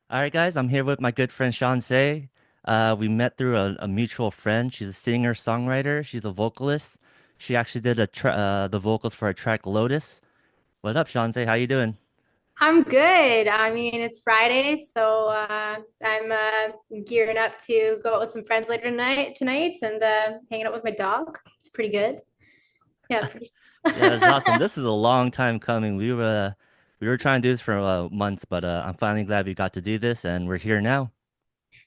All right, guys, I'm here with my good friend Chancé. We met through a mutual friend. She's a singer-songwriter. She's a vocalist. She actually did the vocals for a track Lotus. What up, Chancé? How you doing? I'm good. I mean, it's Friday, so I'm gearing up to go out with some friends later tonight and hanging out with my dog. It's pretty good. Yeah, pretty. Yeah, that's awesome. This is a long time coming. We were trying to do this for months, but I'm finally glad we got to do this, and we're here now.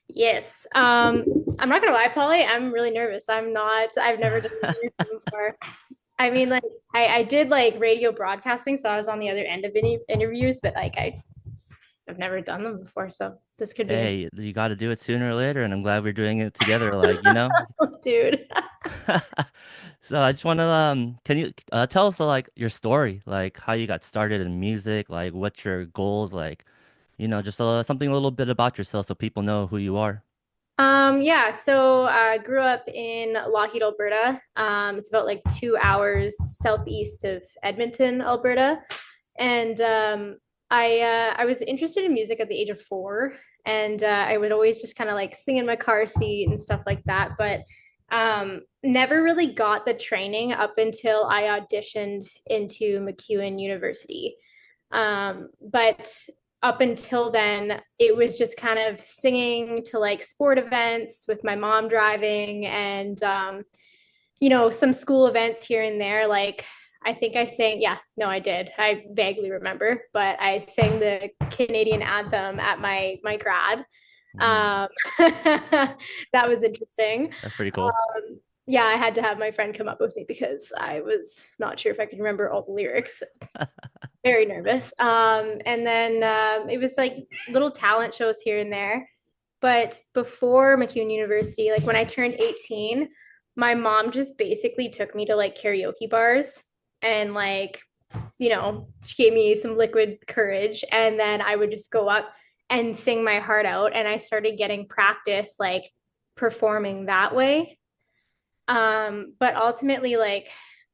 Yes. I'm not gonna lie, Polly, I'm really nervous. I've never done an interview before. I mean, like I did like radio broadcasting, so I was on the other end of interviews, but I've never done them before, so this could be Hey, you got to do it sooner or later, and I'm glad we're doing it together. Like. interesting. Dude. So I just want to can you tell us like your story, like how you got started in music, like what's your goals, like just something a little bit about yourself so people know who you are. Yeah, so I grew up in Lockheed, Alberta. It's about like 2 hours southeast of Edmonton, Alberta. And I was interested in music at the age of 4, and I would always just kind of like sing in my car seat and stuff like that. But never really got the training up until I auditioned into MacEwan University. But up until then, it was just kind of singing to like sport events with my mom driving and, some school events here and there. Like, I think I sang, yeah, no, I did. I vaguely remember, but I sang the Canadian anthem at my grad. Mm, Um, that was interesting. that's pretty cool. Yeah, I had to have my friend come up with me because I was not sure if I could remember all the lyrics. Very nervous. And then it was like little talent shows here and there. But before MacEwan University, like when I turned 18, my mom just basically took me to like karaoke bars and like, she gave me some liquid courage. And then I would just go up and sing my heart out. And I started getting practice like performing that way. But ultimately, like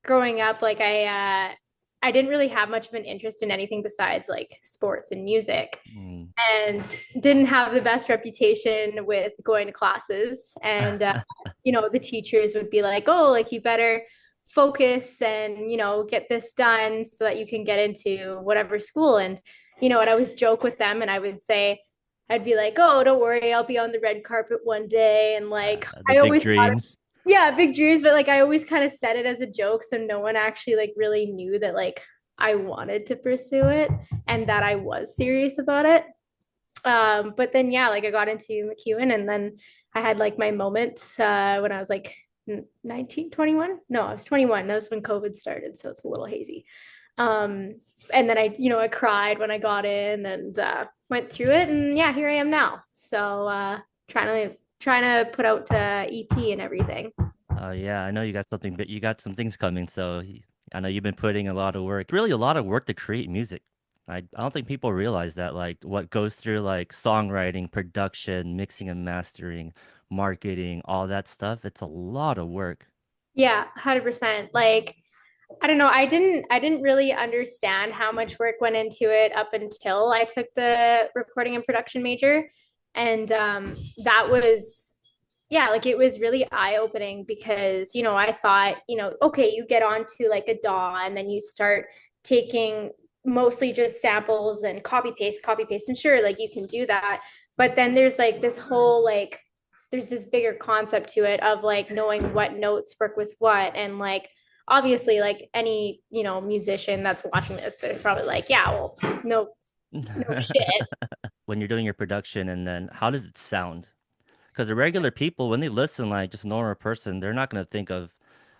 growing up, like I didn't really have much of an interest in anything besides like sports and music, Mm. and didn't have the best reputation with going to classes. And the teachers would be like, "Oh, like you better focus and get this done so that you can get into whatever school." And and I would joke with them, and I would say. I'd be like, oh, don't worry, I'll be on the red carpet one day. And like, The I big always thought dreams. yeah, big dreams, but like I always kind of said it as a joke, so no one actually like really knew that like I wanted to pursue it and that I was serious about it. But then yeah, like I got into MacEwan, and then I had like my moments when I was like 19, 21. No, I was 21. That was when COVID started, so it's a little hazy. Um, and then I cried when I got in and went through it, and yeah, here I am now. So trying to put out EP and everything. Yeah, I know you got something, but you got some things coming. So I know you've been putting a lot of work, really a lot of work to create music. I don't think people realize that, like what goes through like songwriting, production, mixing and mastering, marketing, all that stuff. It's a lot of work. Yeah, 100%. Like I don't know, I didn't really understand how much work went into it up until I took the recording and production major. And that was yeah, like it was really eye-opening because, I thought, okay, you get onto like a DAW and then you start taking mostly just samples and copy paste, and sure, like you can do that. But then there's like this whole like there's this bigger concept to it of like knowing what notes work with what, and like obviously like any, musician that's watching this, they're probably like, yeah, well, no shit. When you're doing your production, and then how does it sound? Because the regular people, when they listen, like just a normal person, they're not gonna think of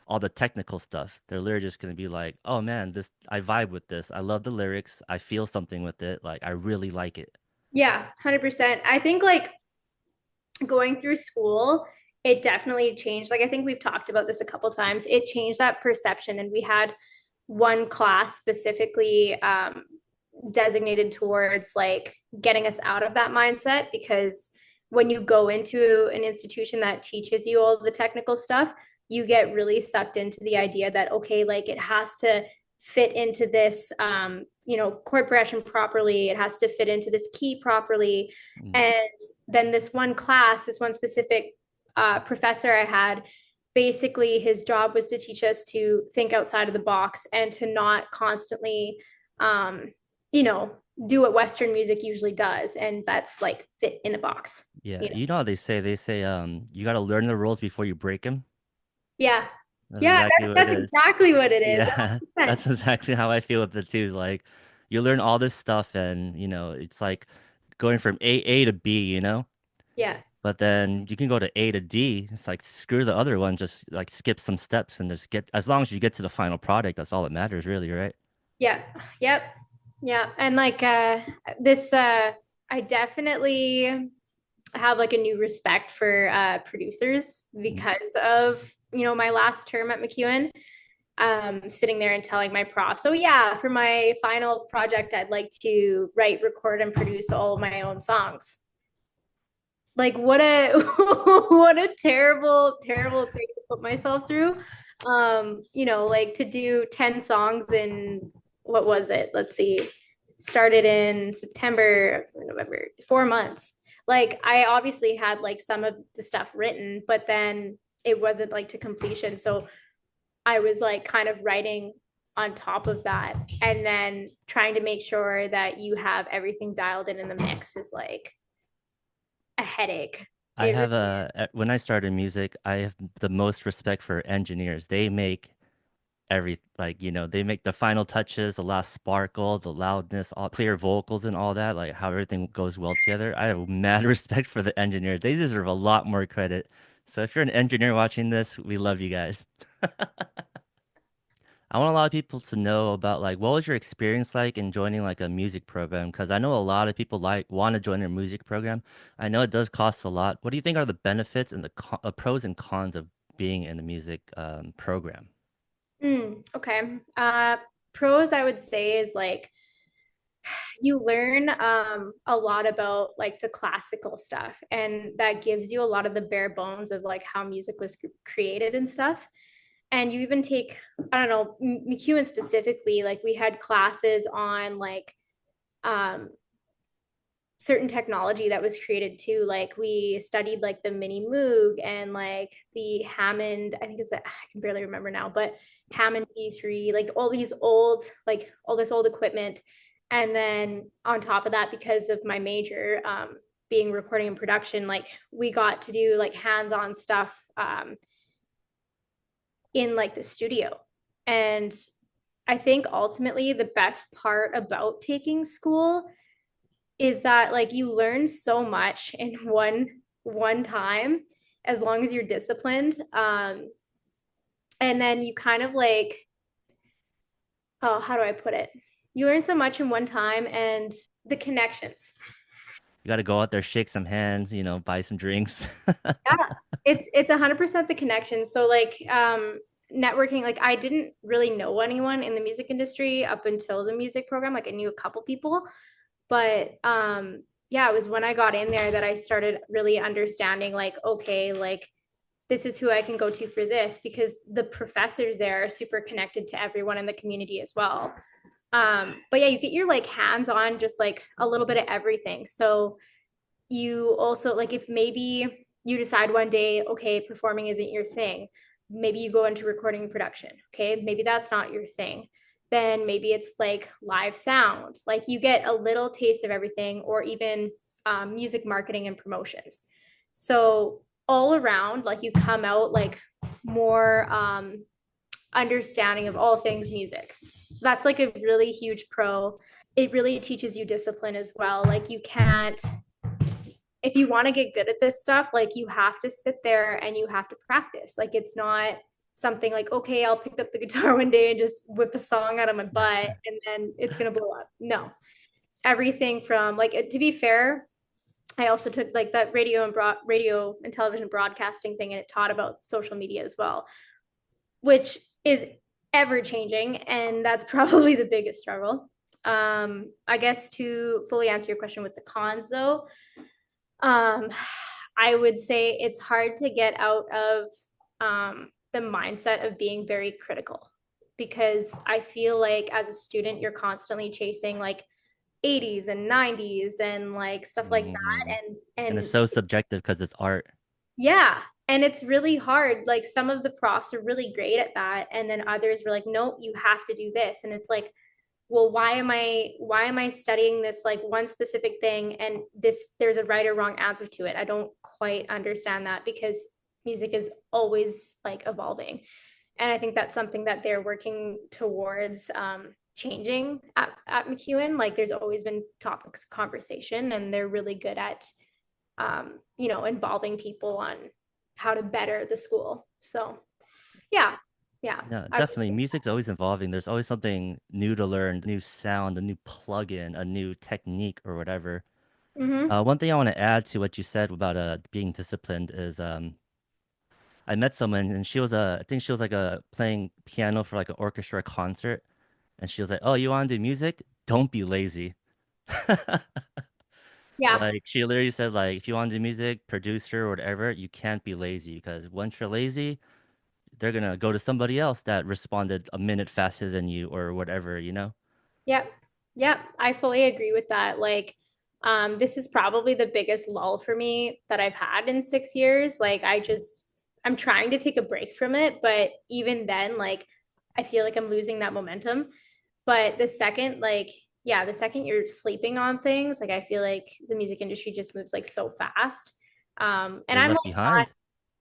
all the technical stuff. They're literally just gonna be like, "Oh man, this I vibe with this. I love the lyrics. I feel something with it. Like I really like it." Yeah, 100%. I think like going through school, it definitely changed. Like I think we've talked about this a couple times. It changed that perception, and we had one class specifically designated towards like getting us out of that mindset, because when you go into an institution that teaches you all the technical stuff, you get really sucked into the idea that okay, like it has to fit into this, chord progression properly. It has to fit into this key properly. Mm. And then this one class, this one specific professor I had, basically his job was to teach us to think outside of the box and to not constantly, um, you know, do what Western music usually does. And that's like fit in a box, Yeah, you know? you know how they say you got to learn the rules before you break them. Yeah. That's Yeah, exactly what it that's is. exactly what it is. Yeah, that's 100%. exactly how I feel with it too. Like you learn all this stuff and it's like going from A to B, Yeah. but then you can go to A to D. It's like screw the other one, just like skip some steps and just get as long as you get to the final product, that's all that matters really, right? Yeah. Yep. Yeah. And like this I definitely have like a new respect for producers Mm. because of, my last term at McEwen. Sitting there and telling my prof, so yeah, for my final project, I'd like to write, record, and produce all of my own songs. Like what a what a terrible, terrible thing to put myself through. Like to do 10 songs in, what was it? Let's see. Started in September, November, 4 months. Like I obviously had like some of the stuff written, but then it wasn't like to completion. So I was like kind of writing on top of that, and then trying to make sure that you have everything dialed in the mix is like a headache. I It have really, when I started music, I have the most respect for engineers. They make every like they make the final touches, the last sparkle, the loudness, all clear vocals and all that, like how everything goes well together. I have mad respect for the engineers. They deserve a lot more credit. So if you're an engineer watching this, we love you guys. I want a lot of people to know about like what was your experience like in joining like a music program? Because I know a lot of people like want to join a music program. I know it does cost a lot. What do you think are the benefits and the pros and cons of being in a music program? okay. Pros I would say is like you learn a lot about like the classical stuff, and that gives you a lot of the bare bones of like how music was created and stuff. And you even take, I don't know, McEwen specifically, like we had classes on like um certain technology that was created too. Like we studied like the mini Moog and like the Hammond, I think is that, I can barely remember now, but Hammond B3, like all these old, like all this old equipment. And then on top of that, because of my major, being recording and production, like we got to do like hands-on stuff in like the studio. And I think ultimately the best part about taking school is that like you learn so much in one time, as long as you're disciplined. And then you kind of like, oh, how do I put it, you learn so much in one time, and the connections. You got to go out there, shake some hands, buy some drinks. Yeah, it's 100% the connections. So like networking, like I didn't really know anyone in the music industry up until the music program. Like I knew a couple people, but yeah, it was when I got in there that I started really understanding like, okay, like this is who I can go to for this, because the professors there are super connected to everyone in the community as well. But yeah, you get your like hands on just like a little bit of everything. So you also like, if maybe you decide one day, okay, performing isn't your thing, maybe you go into recording and production. Okay, maybe that's not your thing, then maybe it's like live sound. Like you get a little taste of everything, or even music marketing and promotions. So all around, like you come out like more understanding of all things music. So that's like a really huge pro. It really teaches you discipline as well. Like you can't, if you want to get good at this stuff, like you have to sit there and you have to practice. Like it's not something like, okay, I'll pick up the guitar one day and just whip a song out of my butt and then it's going to blow up. No, everything from like, to be fair, I also took like that radio and television broadcasting thing, and it taught about social media as well, which is ever changing. And that's probably the biggest struggle. I guess to fully answer your question with the cons though, um, I would say it's hard to get out of the mindset of being very critical. because I feel like as a student, you're constantly chasing like 80s and 90s and like stuff like Hmm. that. And it's And so subjective because it's art. yeah, and it's really hard. Like some of the profs are really great at that, and then others were like, nope, you have to do this. And it's like, well, why am I studying this like one specific thing and this there's a right or wrong answer to it? I don't quite understand that because music is always like evolving. And I think that's something that they're working towards changing at McEwen. Like there's always been topics of conversation and they're really good at involving people on how to better the school. So yeah, yeah. No, I, definitely. Music's always evolving. There's always something new to learn, new sound, a new plugin, a new technique or whatever. mm-hmm. One thing I want to add to what you said about being disciplined is I met someone and she was I think she was like playing piano for like an orchestra concert and she was like, "Oh, you want to do music? Don't be lazy." Yeah, Like she literally said like if you want to do music, producer or whatever, you can't be lazy because once you're lazy, they're gonna go to somebody else that responded a minute faster than you or whatever, you know? yep, yep. I fully agree with that. Like, this is probably the biggest lull for me that I've had in 6 years. Like, I'm trying to take a break from it, but even then, like, I feel like I'm losing that momentum. But the second you're sleeping on things, like, I feel like the music industry just moves like so fast. And You're I'm left like not behind.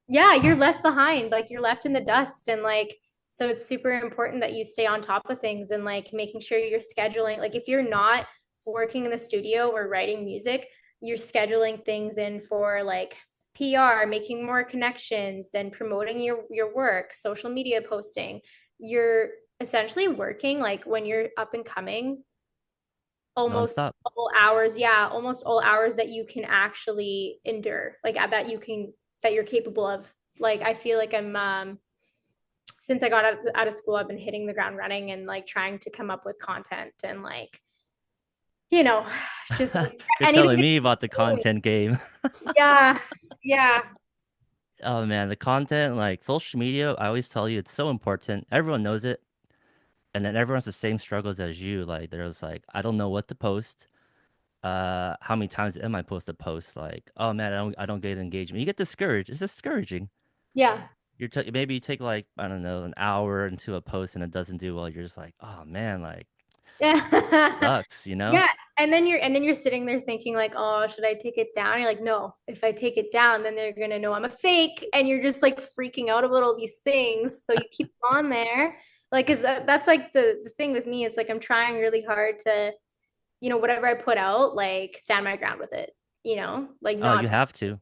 yeah, you're left behind, like you're left in the dust and like so it's super important that you stay on top of things and like making sure you're scheduling like if you're not working in the studio or writing music, you're scheduling things in for like PR, making more connections and promoting your work, social media posting. You're essentially working like when you're up and coming almost Nonstop. all hours, yeah, almost all hours that you can actually endure, like that you're capable of. Like I feel like I'm since I got out of school, I've been hitting the ground running and like trying to come up with content and like, you know, just like You're anything telling to me keep about the going. content game. Yeah, yeah, Oh man, the content, like social media, I always tell you it's so important. Everyone knows it. And then everyone has the same struggles as you. Like there's like, I don't know what to post. How many times am I supposed to post? Like, oh man, I don't get engagement. You get discouraged. It's discouraging. yeah. Maybe you take like, I don't know, an hour into a post and it doesn't do well. You're just like, oh man, like Yeah. sucks, you know? Yeah. And then you're sitting there thinking like, oh, should I take it down? You're like, no, if I take it down, then they're gonna know I'm a fake. And you're just like freaking out about all these things. So you keep on there. Like, cause that's like the thing with me. It's like I'm trying really hard to, whatever I put out, like stand my ground with it, like Oh, you not have to.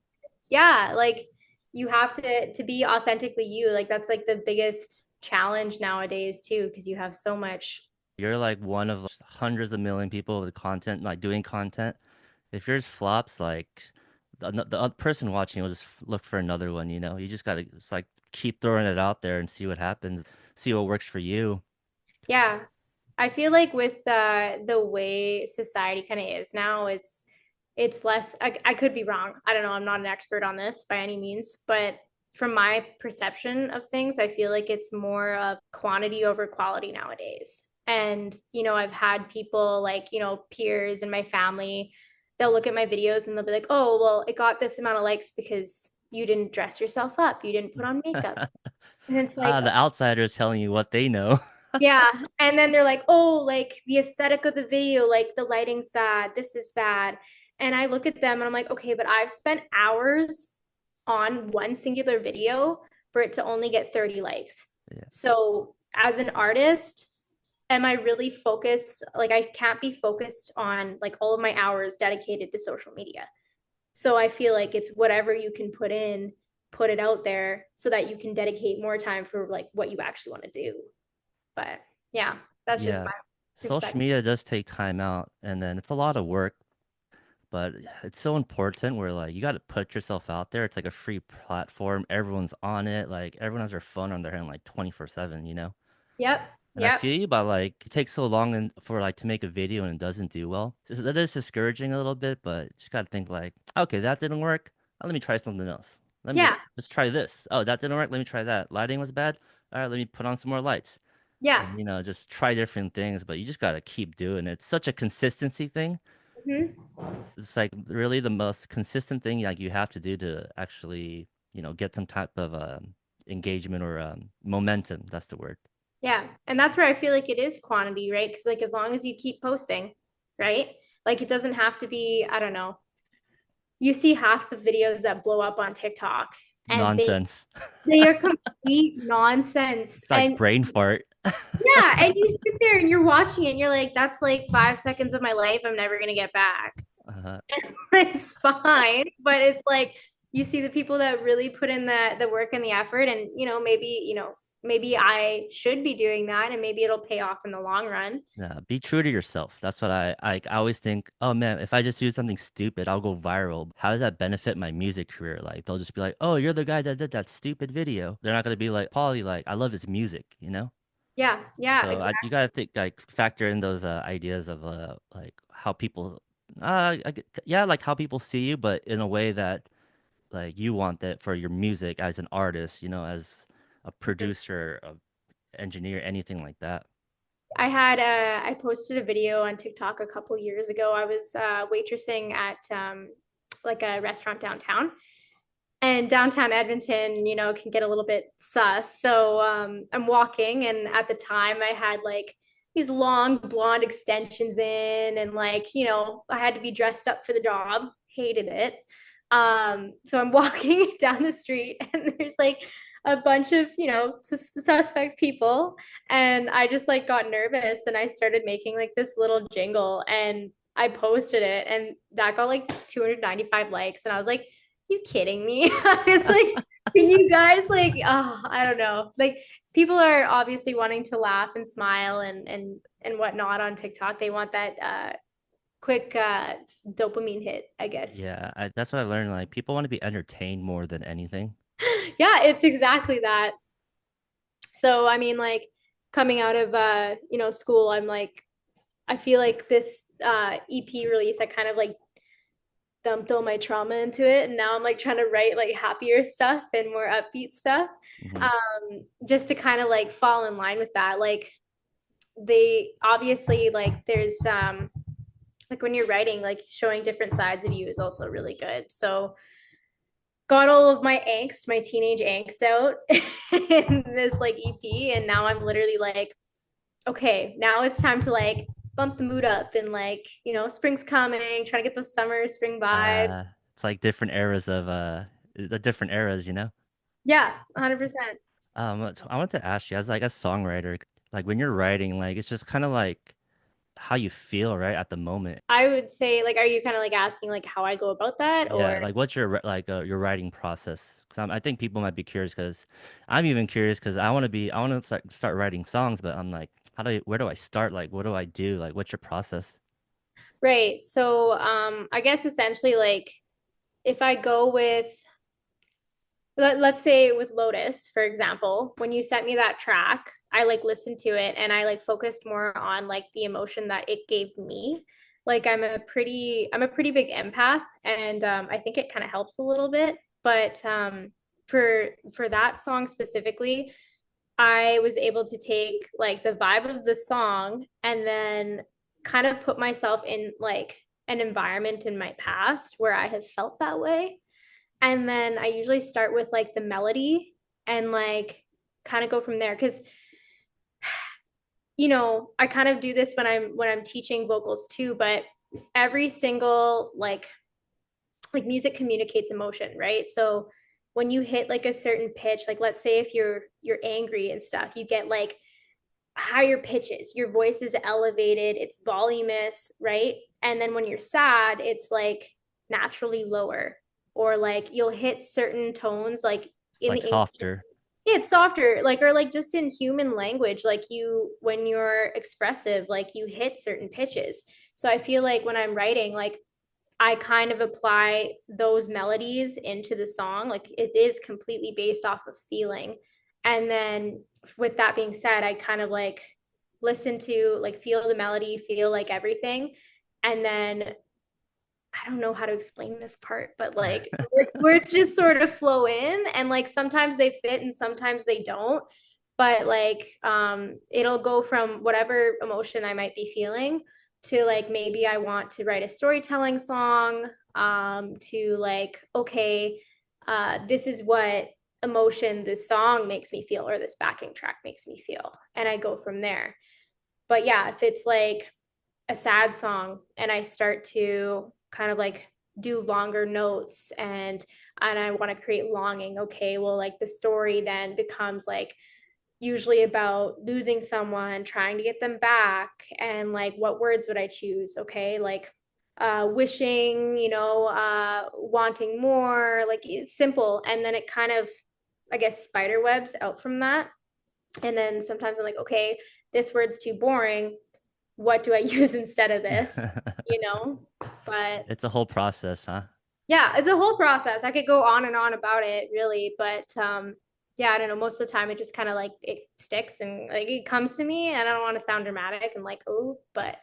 yeah, like you have to be authentically you. Like that's like the biggest challenge nowadays too, because you have so much. You're like one of hundreds of million people with content, like doing content. If yours flops, like the other person watching will just look for another one, you know? You just gotta just like keep throwing it out there and see what happens, see what works for you. Yeah. I feel like with the way society kind of is now, it's less I could be wrong. I don't know. I'm not an expert on this by any means, but from my perception of things, I feel like it's more of quantity over quality nowadays. And, I've had people like, peers in my family, they'll look at my videos and they'll be like, "Oh, well, it got this amount of likes because you didn't dress yourself up, you didn't put on makeup." And it's like, The outsider is telling you what they know. yeah. And then they're like, oh, like the aesthetic of the video, like the lighting's bad, this is bad. And I look at them and I'm like, okay, but I've spent hours on one singular video for it to only get 30 likes. Yeah. So as an artist, am I really focused? Like I can't be focused on like all of my hours dedicated to social media. So I feel like it's whatever you can put in, put it out there so that you can dedicate more time for like what you actually want to do. But yeah, that's just Yeah. my Social perspective. media does take time out and then it's a lot of work, but it's so important where like you got to put yourself out there. It's like a free platform. Everyone's on it. Like everyone has their phone on their hand like 24/7, you know? Yep. And I Yep. feel you, but like it takes so long for like to make a video and it doesn't do well. That is discouraging a little bit, but you just gotta think like, okay, that didn't work. Let me try something else. Let me Yeah. just try this. Oh, that didn't work. Let me try that. Lighting was bad. All right, let me put on some more lights. Yeah. and just try different things, but you just got to keep doing it. It's such a consistency thing. Hmm. It's like really the most consistent thing like you have to do to actually, get some type of engagement or momentum. That's the word. Yeah. And that's where I feel like it is quantity, right? Because like as long as you keep posting, right? Like it doesn't have to be, I don't know. You see half the videos that blow up on TikTok and Nonsense. they are complete nonsense. It's like And brain fart. yeah, and you sit there and you're watching it and you're like, that's like 5 seconds of my life I'm never gonna get back. Uh, It's fine, but it's like you see the people that really put in the work and the effort, and maybe I should be doing that, and maybe it'll pay off in the long run. yeah, be true to yourself. That's what I always think, oh man, if I just do something stupid, I'll go viral. How does that benefit my music career? Like they'll just be like, "Oh, you're the guy that did that stupid video." They're not gonna be like, "Paulie, like I love his music." Yeah, yeah, So you exactly. gotta think like factor in those ideas of like how people yeah, like how people see you, but in a way that like you want that for your music as an artist, as a producer, a engineer, anything like that. I posted a video on TikTok a couple years ago. I was waitressing at like a restaurant downtown, and downtown Edmonton, can get a little bit sus. So I'm walking, and at the time, I had like these long blonde extensions in, and like I had to be dressed up for the job. Hated it. So I'm walking down the street, and there's like a bunch of suspect people, and I just like got nervous, and I started making like this little jingle, and I posted it, and that got like 295 likes, and I was like, you kidding me? I was like, can you guys like, oh, I don't know. Like people are obviously wanting to laugh and smile and whatnot on TikTok. They want that quick dopamine hit, I guess. Yeah, that's what I've learned. Like people want to be entertained more than anything. Yeah, it's exactly that. So I mean, like coming out of school, I'm like, I feel like this EP release, I kind of like dumped all my trauma into it, and now I'm like trying to write like happier stuff and more upbeat stuff, Hmm. just to kind of like fall in line with that. Like they obviously like there's like when you're writing, like showing different sides of you is also really good. So got all of my angst, my teenage angst out in this like EP, and now I'm literally like, okay, now it's time to like bump the mood up, and like spring's coming, trying to get those summer spring vibes. It's like different eras of the different eras. Yeah, 100%. So I want to ask you, as like a songwriter, like when you're writing, like it's just kind of like how you feel, right, at the moment. I would say, like, are you kind of like asking like how I go about that, Yeah, or like what's your writing process? Because I think people might be curious, because I'm even curious because I want to start writing songs, but I'm like, where do I start? Like, what do I do? Like, what's your process? right? So, I guess essentially, like, if I go with let's say with Lotus, for example, when you sent me that track, I like listened to it and I like focused more on like the emotion that it gave me. Like I'm a pretty big empath, and I think it kind of helps a little bit. But for that song specifically, I was able to take like the vibe of the song and then kind of put myself in like an environment in my past where I have felt that way. And then I usually start with like the melody and like kind of go from there, cuz I kind of do this when I'm teaching vocals too, but every single like music communicates emotion, right? So when you hit like a certain pitch, like let's say if you're angry and stuff, you get like higher pitches, your voice is elevated, it's voluminous, right? And then when you're sad, it's like naturally lower, or like you'll hit certain tones like It's in the like English. softer. Yeah, it's softer, like, or like just in human language, like when you're expressive, like you hit certain pitches. So I feel like when I'm writing, like I kind of apply those melodies into the song. Like it is completely based off of feeling. And then with that being said, I kind of like listen to like feel the melody, feel like everything. And then I don't know how to explain this part, but like words just sort of flow in, and like sometimes they fit and sometimes they don't. but like it'll go from whatever emotion I might be feeling to like maybe I want to write a storytelling song, to like, okay, this is what emotion this song makes me feel or this backing track makes me feel, and I go from there. But yeah, if it's like a sad song and I start to kind of like do longer notes and I want to create longing, okay, well like the story then becomes like usually about losing someone, trying to get them back, and like what words would I choose? Okay, like wishing, wanting more, like it's simple. And then it kind of, I guess, spider webs out from that. And then sometimes I'm like, okay, this word's too boring. What do I use instead of this? You know? But It's a whole process, huh? yeah, it's a whole process. I could go on and on about it really, but yeah, I don't know. Most of the time it just kind of like it sticks and like it comes to me, and I don't want to sound dramatic and like, oh, but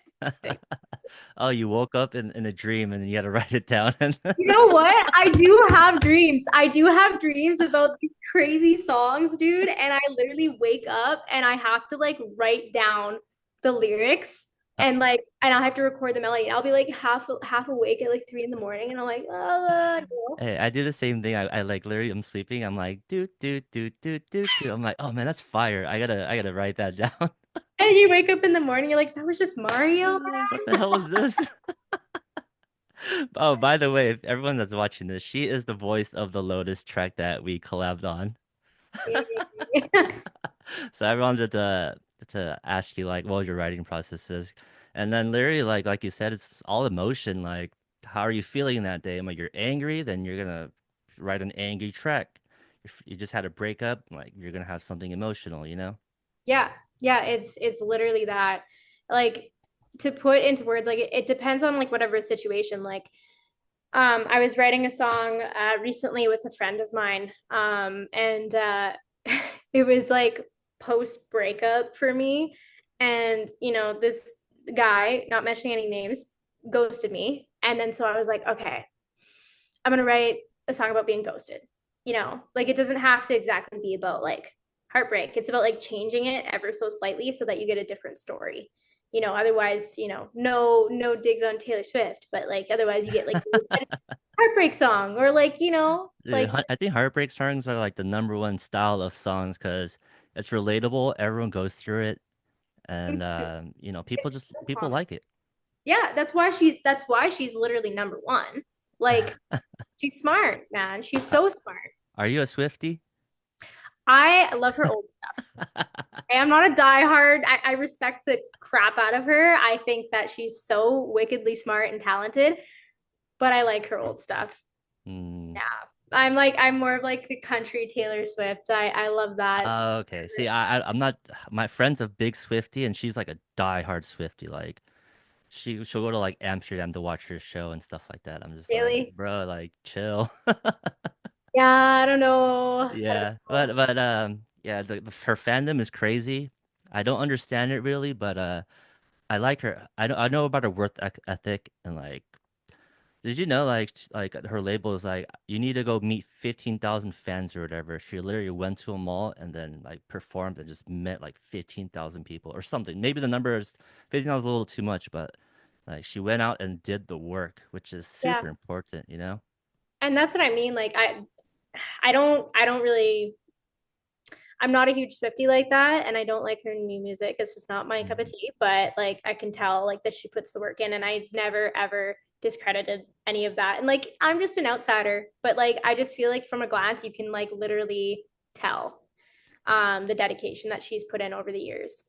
Oh, you woke up in a dream and you had to write it down. And you know what? I do have dreams. I do have dreams about these crazy songs, dude. And I literally wake up and I have to like write down the lyrics and I'll have to record the melody. And I'll be like half awake at like 3 in the morning, and I'm like, hey, I do the same thing. I like literally I'm sleeping. I'm like do. I'm like, oh man, that's fire. I gotta write that down. And you wake up in the morning, you're like, that was just Mario. What the hell was this? Oh, by the way, if everyone that's watching this, she is the voice of the Lotus track that we collabed on. So everyone did to ask you like what was your writing process is. And then literally like you said, it's all emotion. Like how are you feeling that day? Like you're angry, then you're gonna write an angry track. If you just had a breakup, like you're gonna have something emotional, you know? Yeah, yeah, it's literally that. Like to put into words, like it depends on like whatever situation. Like I was writing a song recently with a friend of mine, and it was like post breakup for me, and this guy, not mentioning any names, ghosted me, and then so I was like, okay, I'm gonna write a song about being ghosted. Like it doesn't have to exactly be about like heartbreak. It's about like changing it ever so slightly so that you get a different story. Otherwise, no digs on Taylor Swift, but like otherwise you get like a heartbreak song or like, Dude, like I think heartbreak songs are like the number one style of songs because it's relatable. Everyone goes through it, and people like it. yeah, that's why she's literally number one. Like she's smart, man. She's Uh, so smart. Are you a Swiftie? I love her old stuff. I am not a diehard. I respect the crap out of her. I think that she's so wickedly smart and talented, but I like her old stuff. Hmm. Yeah. I'm more of like the country Taylor Swift. I love that. Okay. See, I'm not. My friend's a big Swiftie, and she's like a diehard Swiftie. Like she'll go to like Amsterdam to watch her show and stuff like that. I'm just like, Really? bro, like chill. Yeah, I don't know. I don't Yeah, know. but yeah, her fandom is crazy. I don't understand it really, but I like her. I know about her work ethic and like. Did you know like her label is like you need to go meet 15,000 fans or whatever. She literally went to a mall and then like performed and just met like 15,000 people or something. Maybe the number is 15,000 a little too much, but like she went out and did the work, which is Yeah. super important, you know? And that's what I mean. Like I don't really, I'm not a huge Swiftie like that, and I don't like her new music. It's just not my cup of Mhm. tea. But like I can tell like that she puts the work in, and I never ever discredited any of that. And like I'm just an outsider, but like I just feel like from a glance you can like literally tell the dedication that she's put in over the years.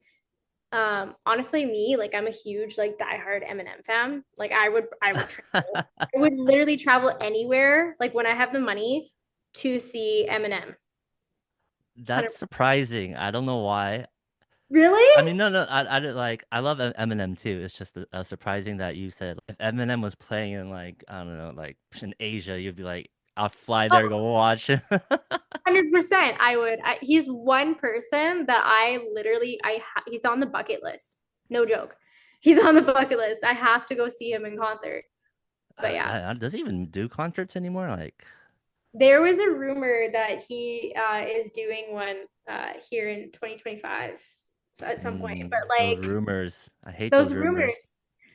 Honestly, me, like I'm a huge like diehard Eminem fan. Like I would travel. I would literally travel anywhere, like when I have the money to see Eminem. 100. That's surprising. I don't know why. I Really? mean, no, I didn't like. I love Eminem too. It's just surprising that you said if Eminem was playing in like I don't know, like in Asia, you'd be like, I'll fly there, Oh, go watch. 100%. I would. He's one person that I literally, he's on the bucket list. No joke. He's on the bucket list. I have to go see him in concert. But yeah. Does he even do concerts anymore? Like, There was a rumor that he is doing one here in 2025 at some point, but Those like rumors. I hate those those rumors, rumors.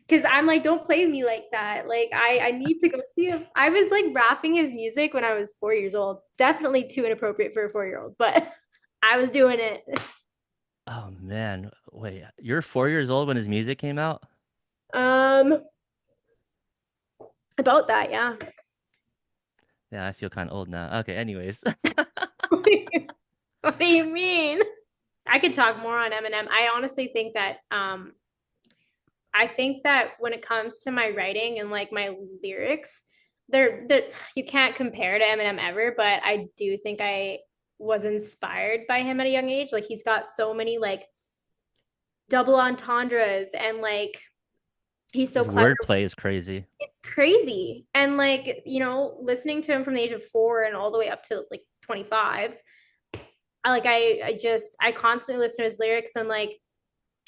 because I'm like, don't play me like that. Like I need to go see him. I was like rapping his music when I was 4 years old. Definitely too inappropriate for a 4 year old, but I was doing it. Oh man, wait, you're 4 years old when his music came out? Um, about that, yeah. Yeah, I feel kind of old now. Okay, anyways. What do you mean? I could talk more on Eminem. I honestly think that I think that when it comes to my writing and like my lyrics, they're you can't compare to Eminem ever, but I do think I was inspired by him at a young age. Like he's got so many like double entendres and like he's so His clever. wordplay is crazy. It's crazy. And like, listening to him from the age of 4 and all the way up to like 25, I constantly listen to his lyrics and like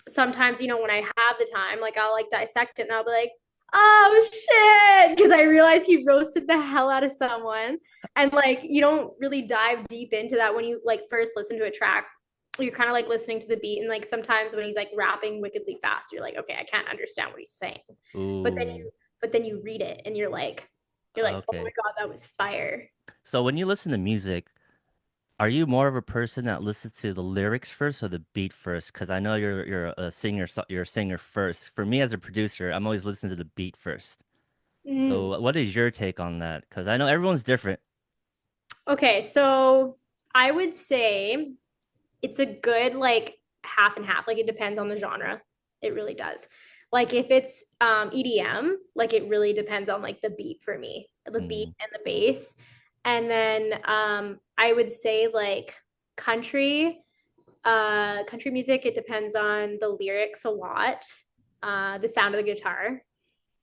sometimes, when I have the time, like I'll like dissect it and I'll be like, oh shit. Cause I realize he roasted the hell out of someone. And like you don't really dive deep into that when you like first listen to a track. You're kind of like listening to the beat. And like sometimes when he's like rapping wickedly fast, you're like, okay, I can't understand what he's saying. But then Ooh, you but then you read it and you're like, oh my okay. God, that was fire. So when you listen to music, are you more of a person that listens to the lyrics first or the beat first? Because I know you're a singer, so you're a singer first. For me as a producer, I'm always listening to the beat first. Mm. So what is your take on that? Because I know everyone's different. Okay, so I would say it's a good like half and half. Like it depends on the genre. It really does. Like if it's EDM, like it really depends on like the beat for me, the beat Mm, and the bass. And then I would say like country, country music, it depends on the lyrics a lot, the sound of the guitar.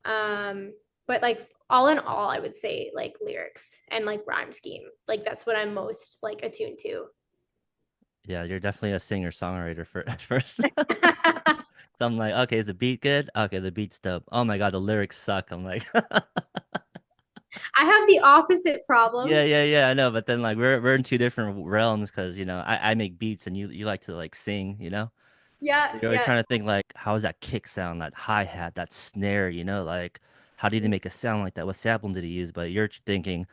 Um, but like all in all, I would say like lyrics and like rhyme scheme. Like that's what I'm most like attuned to. yeah, you're definitely a singer-songwriter for at first. So I'm like, okay, is the beat good? Okay, the beat's dope. Oh my God, the lyrics suck. I'm like, I have the opposite yeah, problem. yeah, yeah, I know. But then like we're in two different realms because I make beats and you like to like sing, you know? Yeah, You're always yeah. trying to think like, how does that kick sound, that hi-hat, that snare, like how did he make a sound like that? What sample did he use? But you're thinking,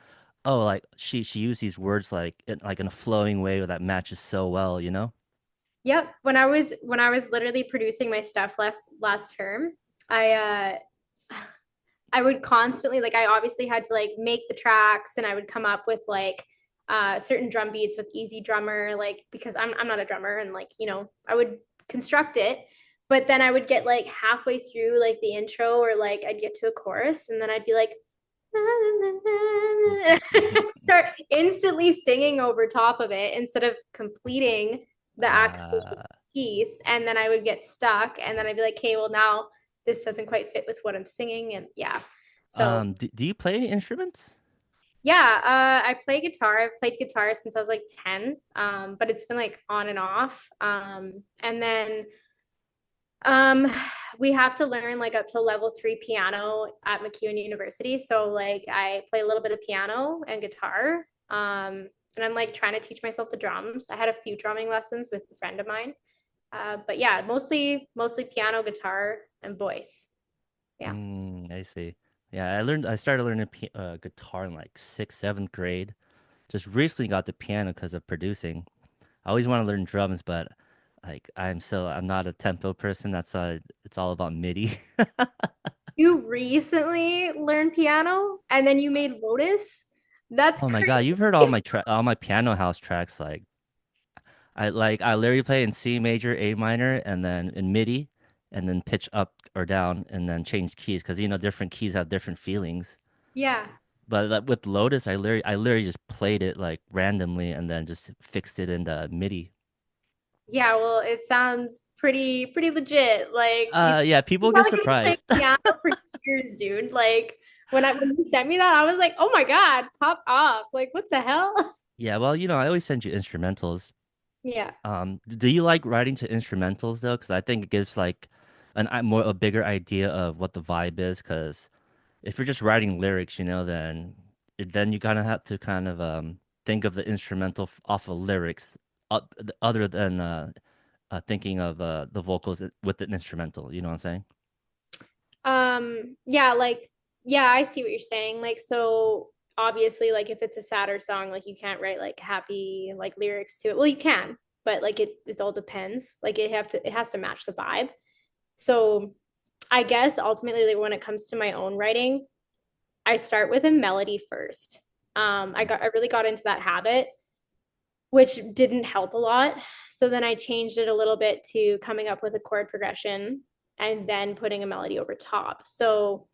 oh, like she used these words like in a flowing way that matches so well, you know? Yep. When I was literally producing my stuff last term, I I would constantly like I obviously had to like make the tracks and I would come up with like certain drum beats with Easy Drummer, like because I'm not a drummer and like, I would construct it, but then I would get like halfway through like the intro or like I'd get to a chorus and then I'd be like start instantly singing over top of it instead of completing the actual Uh, piece. And then I would get stuck. And then I'd be like, okay, well, now this doesn't quite fit with what I'm singing. And yeah. So, do you play any instruments? yeah, I play guitar. I've played guitar since I was like 10, but it's been like on and off. And then um, we have to learn like up to level 3 piano at McEwen University. So like I play a little bit of piano and guitar. And I'm like trying to teach myself the drums. I had a few drumming lessons with a friend of mine. But yeah, mostly piano, guitar, and voice. Yeah. I see. Yeah, I started learning guitar in like sixth, seventh grade. Just recently got the piano because of producing. I always want to learn drums, but like I'm not a tempo person. It's all about MIDI. You recently learned piano and then you made Lotus? That's Oh my God, you've heard crazy. all my piano house tracks. I literally play in C major, A minor, and then in MIDI, and then pitch up or down, and then change keys because different keys have different feelings. Yeah. But like, with Lotus, I literally just played it like randomly and then just fixed it into MIDI. Yeah, well, it sounds pretty legit. Like you Yeah, people sound get like you've been playing surprised. piano for years, dude. Like when you sent me that, I was like, oh my God, pop off. Like, what the hell? Yeah, well, I always send you instrumentals. Yeah. Do you like writing to instrumentals though? Because I think it gives like a bigger idea of what the vibe is. Because if you're just writing lyrics, then then you kind of have to kind of think of the instrumental off of lyrics, other than thinking of the vocals with the instrumental. You know what I'm saying? Yeah, like yeah, I see what you're saying. Like so obviously like if it's a sadder song, like you can't write like happy like lyrics to it. Well, you can, but like it all depends. Like it has to match the vibe. So I guess ultimately like, when it comes to my own writing, I start with a melody first. I really got into that habit, which didn't help a lot. So then I changed it a little bit to coming up with a chord progression and then putting a melody over top. So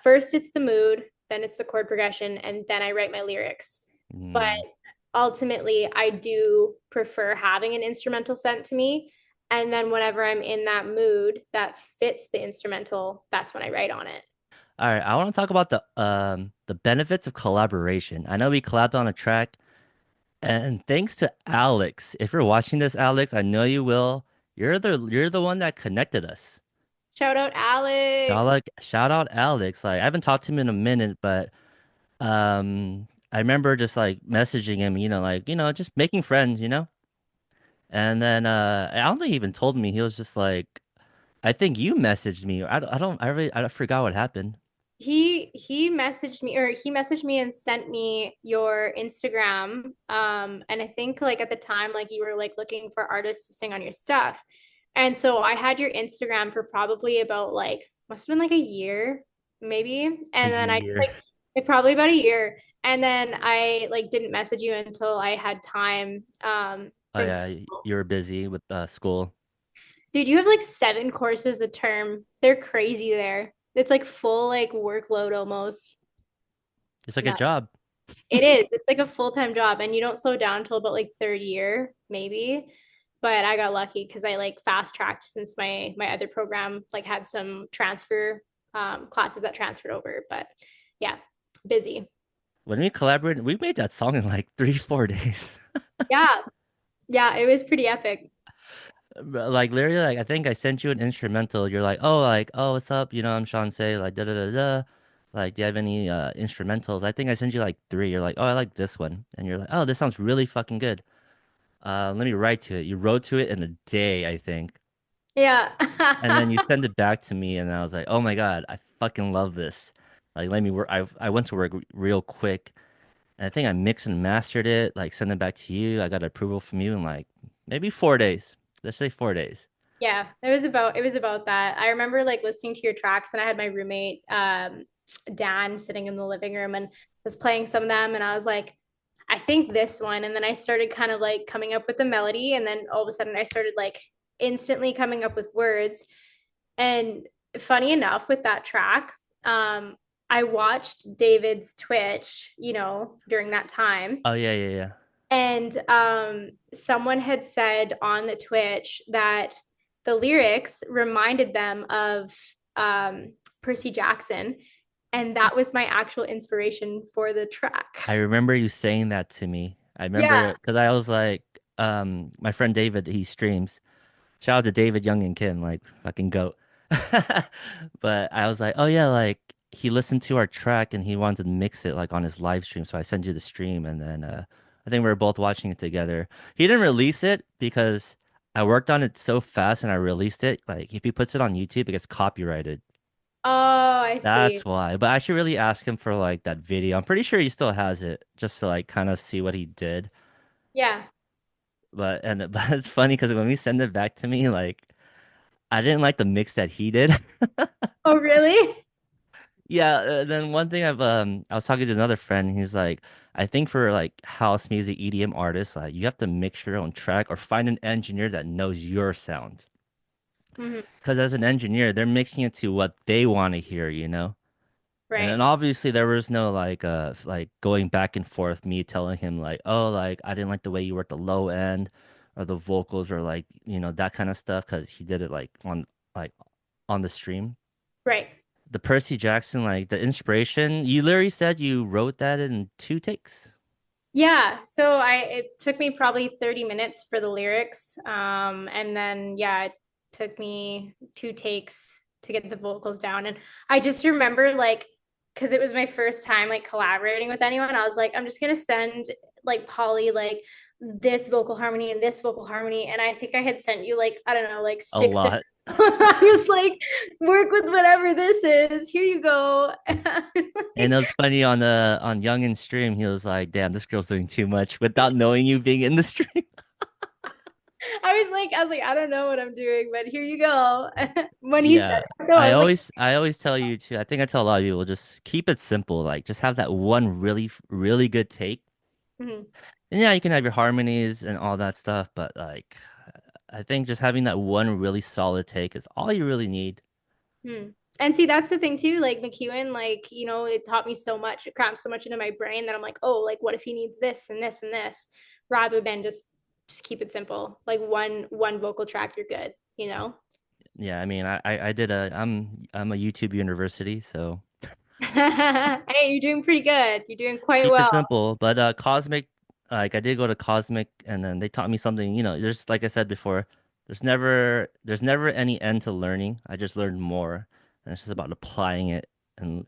first it's the mood, then it's the chord progression, and then I write my lyrics. But Mm. ultimately, I do prefer having an instrumental sent to me. And then whenever I'm in that mood that fits the instrumental, that's when I write on it. All right, I want to talk about the benefits of collaboration. I know we collabed on a track, and thanks to Alex. If you're watching this, Alex, I know you will. You're the one that connected us. Shout out Alex. Shout out Alex. Like I haven't talked to him in a minute, but I remember just like messaging him, like, just making friends, And then I don't think he even told me. He was just like, I think you messaged me. I forgot what happened. He messaged me and sent me your Instagram. And I think like at the time, like you were like looking for artists to sing on your stuff. And so I had your Instagram for probably about like must have been like a year, maybe. A And then I just year. like probably about a year. And then I like didn't message you until I had time Oh from yeah, school. you were busy with school. Dude, you have like 7 courses a term. They're crazy there. It's like full like workload almost. It's like a No. job. It is. It's like a full-time job and you don't slow down until about like third year, maybe. But I got lucky because I like fast tracked since my other program like had some transfer classes that transferred over. But yeah, busy. When we collaborated, we made that song in like 3, 4 days. Yeah. Yeah, it was pretty epic. But, like literally, like I think I sent you an instrumental. You're like, oh, what's up? I'm Chancé, like da da da da. Like, do you have any instrumentals? I think I sent you like three. You're like, oh, I like this one, and you're like, oh, this sounds really fucking good. Let me write to it. You wrote to it in a day, I think, Yeah. and then you send it back to me, and I was like, oh my God, I fucking love this. Like, let me work. I went to work real quick. And I think I mixed and mastered it, like sent it back to you. I got approval from you in like maybe 4 days. Let's say 4 days. Yeah, it was about that. I remember like listening to your tracks and I had my roommate Dan sitting in the living room and was playing some of them and I was like I think this one and then I started kind of like coming up with the melody and then all of a sudden I started like instantly coming up with words and funny enough with that track I watched David's Twitch, during that time Oh yeah, yeah, yeah. and someone had said on the Twitch that the lyrics reminded them of Percy Jackson. And that was my actual inspiration for the track. I remember you saying that to me. I remember Yeah. because I was like, my friend David, he streams. Shout out to David Young and Kim, like fucking goat. But I was like, oh yeah, like he listened to our track and he wanted to mix it like on his live stream. So I sent you the stream and then I think we were both watching it together. He didn't release it because I worked on it so fast and I released it. Like if he puts it on YouTube, it gets copyrighted. Oh, I That's see. why. But I should really ask him for like that video. I'm pretty sure he still has it just to like kind of see what he did. Yeah. But it's funny because when we send it back to me, like I didn't like the mix that he did. Oh, really? Yeah, then one thing I was talking to another friend, he's like, I think for like house music EDM artists, like you have to mix your own track or find an engineer that knows your sound. Mhm. Because as an engineer, they're mixing it to what they want to hear. And then Right. obviously there was no like going back and forth, me telling him like, oh, like I didn't like the way you were at the low end or the vocals or like, that kind of stuff, because he did it like on the stream. Right. The Percy Jackson, like the inspiration, you literally said you wrote that in 2 takes. Yeah. So it took me probably 30 minutes for the lyrics. And then yeah, it took me 2 takes to get the vocals down. And I just remember like because it was my first time like collaborating with anyone. I was like, I'm just gonna send like Paulie like this vocal harmony and this vocal harmony. And I think I had sent you like, I don't know, like A six different. lot. I was like, work with whatever this is. Here you go. And it was funny on the on Young and Stream, he was like, "Damn, this girl's doing too much," without knowing you being in the stream. I was like, I don't know what I'm doing, but here you go. When he said Yeah, it, though, I was like, I always tell you to. I think I tell a lot of people just keep it simple. Like just have that one really good take. mhm, And yeah, you can have your harmonies and all that stuff, but like I think just having that one really solid take is all you really need. hmm. And see, that's the thing too. Like McEwen, like, it taught me so much, it crammed so much into my brain that I'm like, oh, like what if he needs this and this and this, rather than just keep it simple. Like one vocal track, you're good, you know? Yeah, I mean, I did a I'm a YouTube university, so Hey, you're doing pretty good. You're doing quite keep it well. simple. But Cosmic, like I did go to Cosmic, and then they taught me something. There's like I said before, there's never any end to learning. I just learned more, and it's just about applying it, and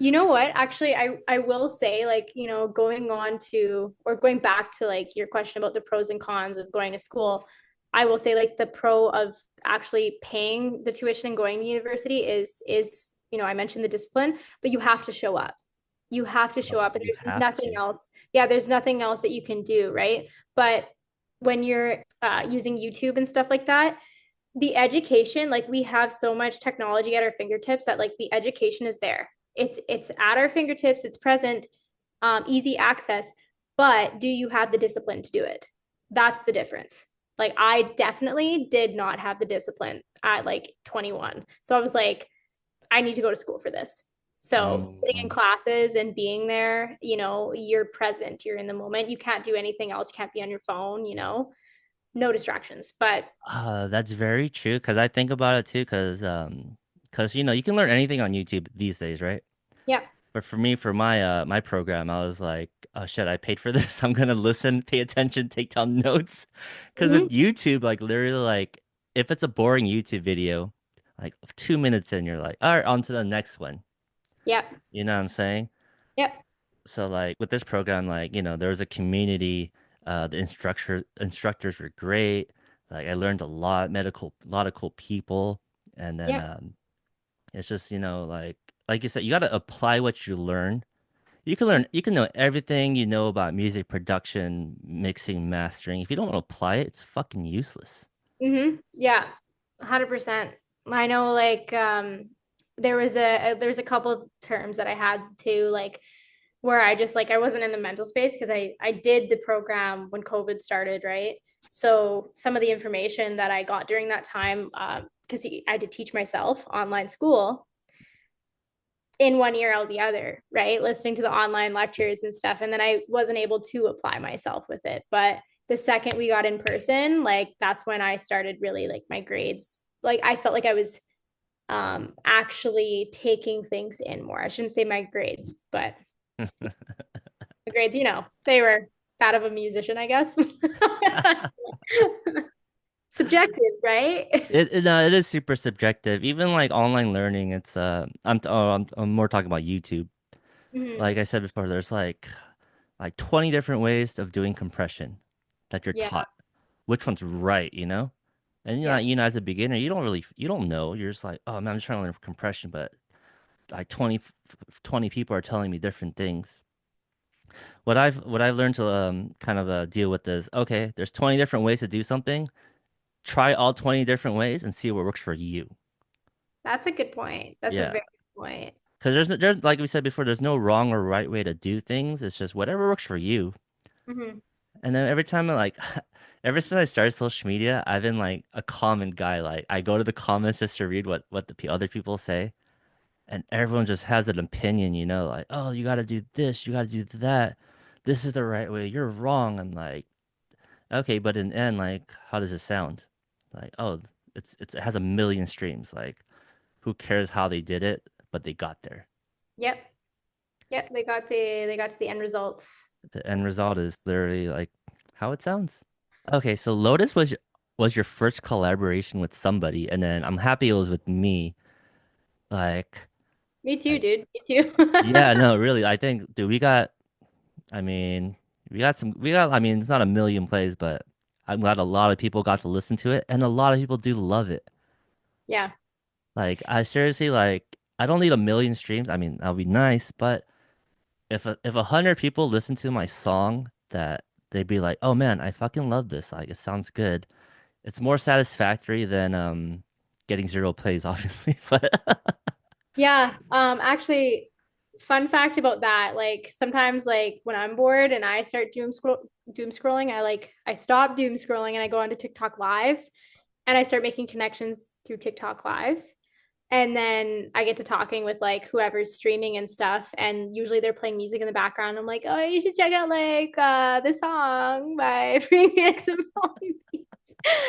You know what? Actually, I will say, like, going on to or going back to like your question about the pros and cons of going to school, I will say like the pro of actually paying the tuition and going to university is, I mentioned the discipline, but you have to show up. You have to show up, and you there's have nothing to. else. Yeah, there's nothing else that you can do, right? But when you're using YouTube and stuff like that, the education, like we have so much technology at our fingertips that like the education is there. It's at our fingertips, it's present, easy access, but do you have the discipline to do it? That's the difference. Like I definitely did not have the discipline at like 21. So I was like, I need to go to school for this. So sitting in Mhm. classes and being there, you're present, you're in the moment. You can't do anything else, you can't be on your phone, no distractions. But That's very true. Because I think about it too. Because you can learn anything on YouTube these days, right? yeah. But for me, for my program, I was like, oh shit, I paid for this. I'm gonna listen, pay attention, take down notes. Because with Mm-hmm. YouTube, like literally, like if it's a boring YouTube video, like 2 minutes in, you're like, all right, on to the next one. Yep. You know what I'm saying? Yep. So like with this program, like there was a community. The instructors were great. Like I learned a lot of cool people, and then Yep. it's just like you said, you got to apply what you learn. You can know everything you know about music production, mixing, mastering. If you don't apply it, it's fucking useless. Yeah. 100%. I know like there was a couple terms that I had to like where I just like I wasn't in the mental space because I did the program when COVID started, right? So some of the information that I got during that time, because I had to teach myself online school, in one ear out the other, right? Listening to the online lectures and stuff. And then I wasn't able to apply myself with it. But the second we got in person, like that's when I started really like my grades. Like I felt like I was actually taking things in more. I shouldn't say my grades, but the grades, they were that of a musician, I guess. Subjective, right? It is super subjective. Even like online learning, it's I'm more talking about YouTube. Mhm. Like I said before, there's like 20 different ways of doing compression that you're Yeah, taught. Which one's right, you know? And yeah. as a beginner, you don't know. You're just like, oh man, I'm just trying to learn compression, but like 20 people are telling me different things. What I've learned to kind of deal with is okay, there's 20 different ways to do something. Try all 20 different ways and see what works for you. That's a good point. That's a Yeah. very good point. Because there's like we said before, there's no wrong or right way to do things. It's just whatever works for you. Hmm. And then every time ever since I started social media, I've been like a comment guy. Like I go to the comments just to read what the other people say, and everyone just has an opinion, like, oh, you got to do this, you got to do that. This is the right way. You're wrong. I'm like, okay, but in the end, like, how does it sound? Like, oh, it has a million streams. Like, who cares how they did it? But they got there. Yep. Yep. They got to the end results. The end result is literally like how it sounds. Okay, so Lotus was your first collaboration with somebody, and then I'm happy it was with me. Like, Me too, Like, dude. Me too. yeah, no, really. I think, dude, I mean, I mean, it's not a million plays, but I'm glad a lot of people got to listen to it, and a lot of people do love it. Yeah. Like, I seriously, like, I don't need a million streams. I mean, that'll be nice, but if 100 people listen to my song, that they'd be like, oh man, I fucking love this. Like, it sounds good. It's more satisfactory than getting zero plays, obviously. But Yeah. Actually, fun fact about that, like sometimes like when I'm bored and I start doom scrolling, I stop doom scrolling and I go onto TikTok lives and I start making connections through TikTok lives. And then I get to talking with like whoever's streaming and stuff. And usually they're playing music in the background. I'm like, oh, you should check out like this song by Phoenix and Paulie.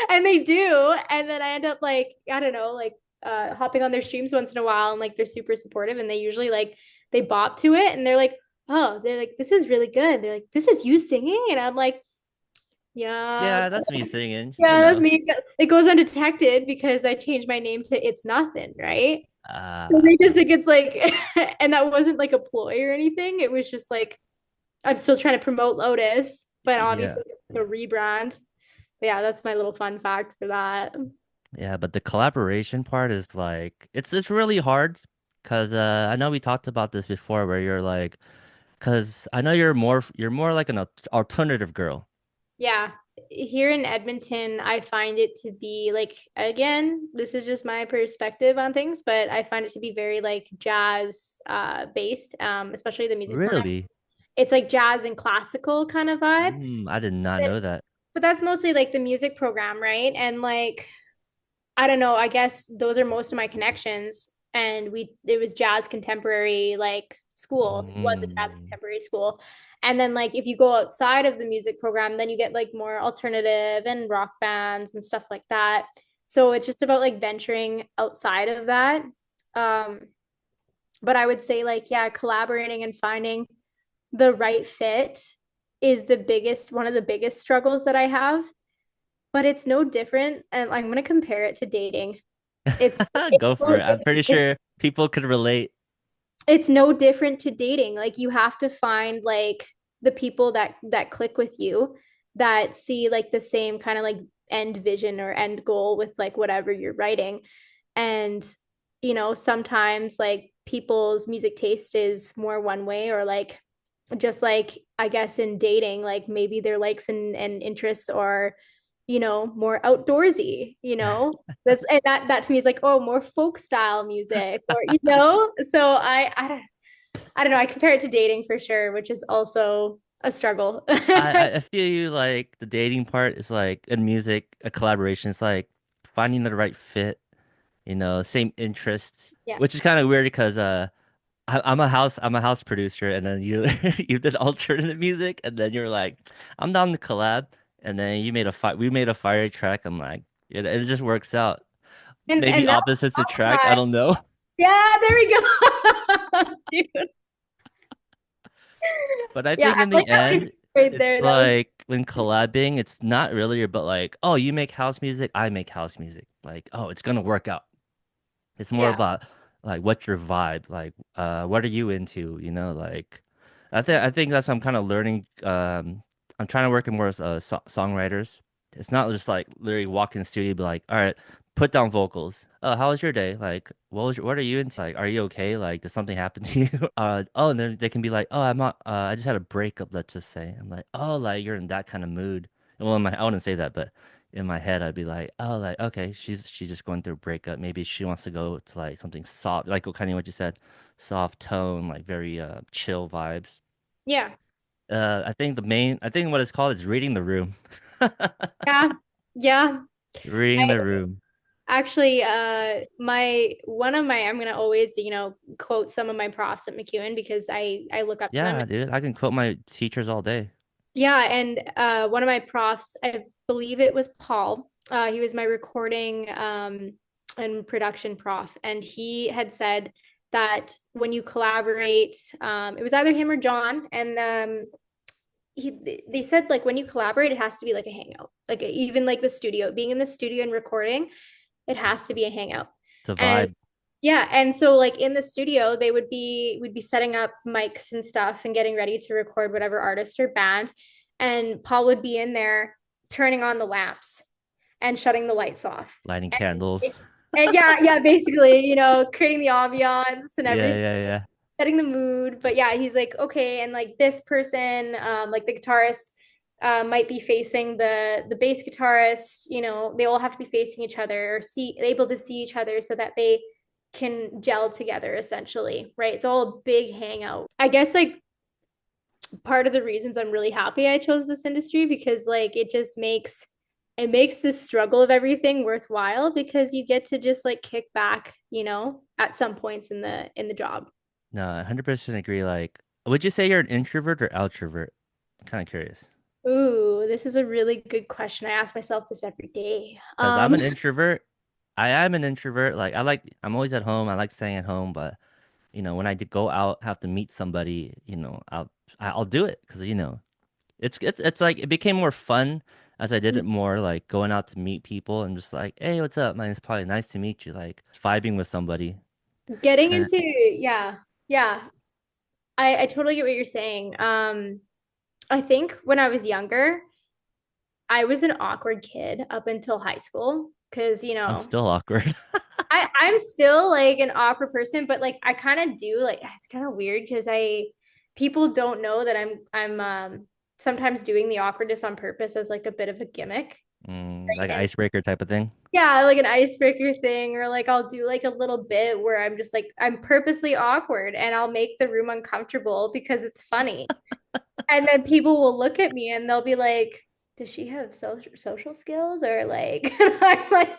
And they do. And then I end up like, I don't know, like hopping on their streams once in a while and like they're super supportive and they usually like they bop to it and they're like, oh, they're like, this is really good. They're like, this is you singing. And I'm like, yeah, yeah, that's me singing, you yeah, that's know. me. It goes undetected because I changed my name to Itsnuthun, right? So Uh, they just think it's like, and that wasn't like a ploy or anything. It was just like, I'm still trying to promote Lotus, but yeah. obviously it's like a rebrand. But yeah, that's my little fun fact for that. Yeah, but the collaboration part is like it's really hard because I know we talked about this before where you're like because I know you're more like an alternative girl. Yeah. Here in Edmonton, I find it to be like, again, this is just my perspective on things, but I find it to be very like jazz based, especially the music program. Really? It's like jazz and classical kind of vibe. I did not But, know that. but that's mostly like the music program, right? And like, I don't know, I guess those are most of my connections. And it was jazz contemporary like school. It was a jazz Mm. contemporary school. And then like if you go outside of the music program, then you get like more alternative and rock bands and stuff like that. So it's just about like venturing outside of that. Um, but I would say like, yeah, collaborating and finding the right fit is one of the biggest struggles that I have, but it's no different. And I'm going to compare it to dating. It's Go for no, it. I'm pretty it's, sure people could relate. it's no different to dating. Like you have to find like the people that click with you, that see like the same kind of like end vision or end goal with like whatever you're writing. And sometimes like people's music taste is more one way, or like just like I guess in dating, like maybe their likes and interests are, more outdoorsy, that's, and that to me is like, oh, more folk style music, or so I don't know, I compare it to dating for sure, which is also a struggle. I feel you like the dating part is like in music, a collaboration. It's like finding the right fit, same interests, Yeah. which is kind of weird because I'm a house producer, and then you you did alternative music, and then you're like, I'm down to collab, and then we made a fire track. I'm like, it just works out. Maybe And that opposites was attract. I my, don't know. yeah, there we go. Dude. But I Yeah, think I in like the how we end, right it's there. That was, like when collabing, it's not really about like, oh, you make house music, I make house music. Like, oh, it's gonna work out. It's more yeah. about like what's your vibe, like what are you into, like I think that's I'm kind of learning. I'm trying to work in more as songwriters. It's not just like literally walk in the studio, be like, all right, put down vocals. Oh, how was your day? Like, what are you into? Like, are you okay? Like, did something happen to you? Oh, and then they can be like, oh, I'm not. I just had a breakup. Let's just say. I'm like, oh, like you're in that kind of mood. Well, I wouldn't say that, but in my head, I'd be like, oh, like okay, she's just going through a breakup. Maybe she wants to go to like something soft, like kind of what you said, soft tone, like very chill vibes. Yeah. I think what it's called is reading the room. Yeah. Yeah. Reading the room. Actually, I'm gonna always, quote some of my profs at McEwen because I look up to them. Yeah, dude, I can quote my teachers all day. Yeah, and one of my profs, I believe it was Paul. He was my recording and production prof, and he had said that when you collaborate, it was either him or John, and they said like when you collaborate, it has to be like a hangout, like even like the studio, being in the studio and recording, it has to be a hangout. It's a And vibe. Yeah, and so like in the studio, we'd be setting up mics and stuff and getting ready to record whatever artist or band, and Paul would be in there turning on the lamps and shutting the lights off. Lighting And, candles. and yeah, yeah, basically, creating the ambiance and Yeah, everything, yeah, yeah. setting the mood. But yeah, he's like, okay, and like this person, like the guitarist, might be facing the bass guitarist. They all have to be facing each other or see able to see each other so that they can gel together essentially, right? It's all a big hangout. I guess like part of the reasons I'm really happy I chose this industry because like it makes the struggle of everything worthwhile because you get to just like kick back, at some points in the job. No, I 100% agree. Like, would you say you're an introvert or outrovert? I'm kind of curious. Ooh, this is a really good question. I ask myself this every day. Because I'm an introvert. I am an introvert. Like, I'm always at home. I like staying at home. But, when I do go out, have to meet somebody, I'll do it. Because, it's like, it became more fun as I did it more, like going out to meet people and just like, hey, what's up? Man, it's probably nice to meet you. Like, vibing with somebody. Getting And into, yeah, yeah, I totally get what you're saying. I think when I was younger, I was an awkward kid up until high school because, I'm still awkward. I'm still like an awkward person, but like I kind of do like it's kind of weird because I people don't know that I'm sometimes doing the awkwardness on purpose as like a bit of a gimmick. Like an And icebreaker type of thing. yeah, like an icebreaker thing, or like I'll do like a little bit where I'm just like I'm purposely awkward and I'll make the room uncomfortable because it's funny. And then people will look at me and they'll be like, does she have social skills? Or like, I'm like,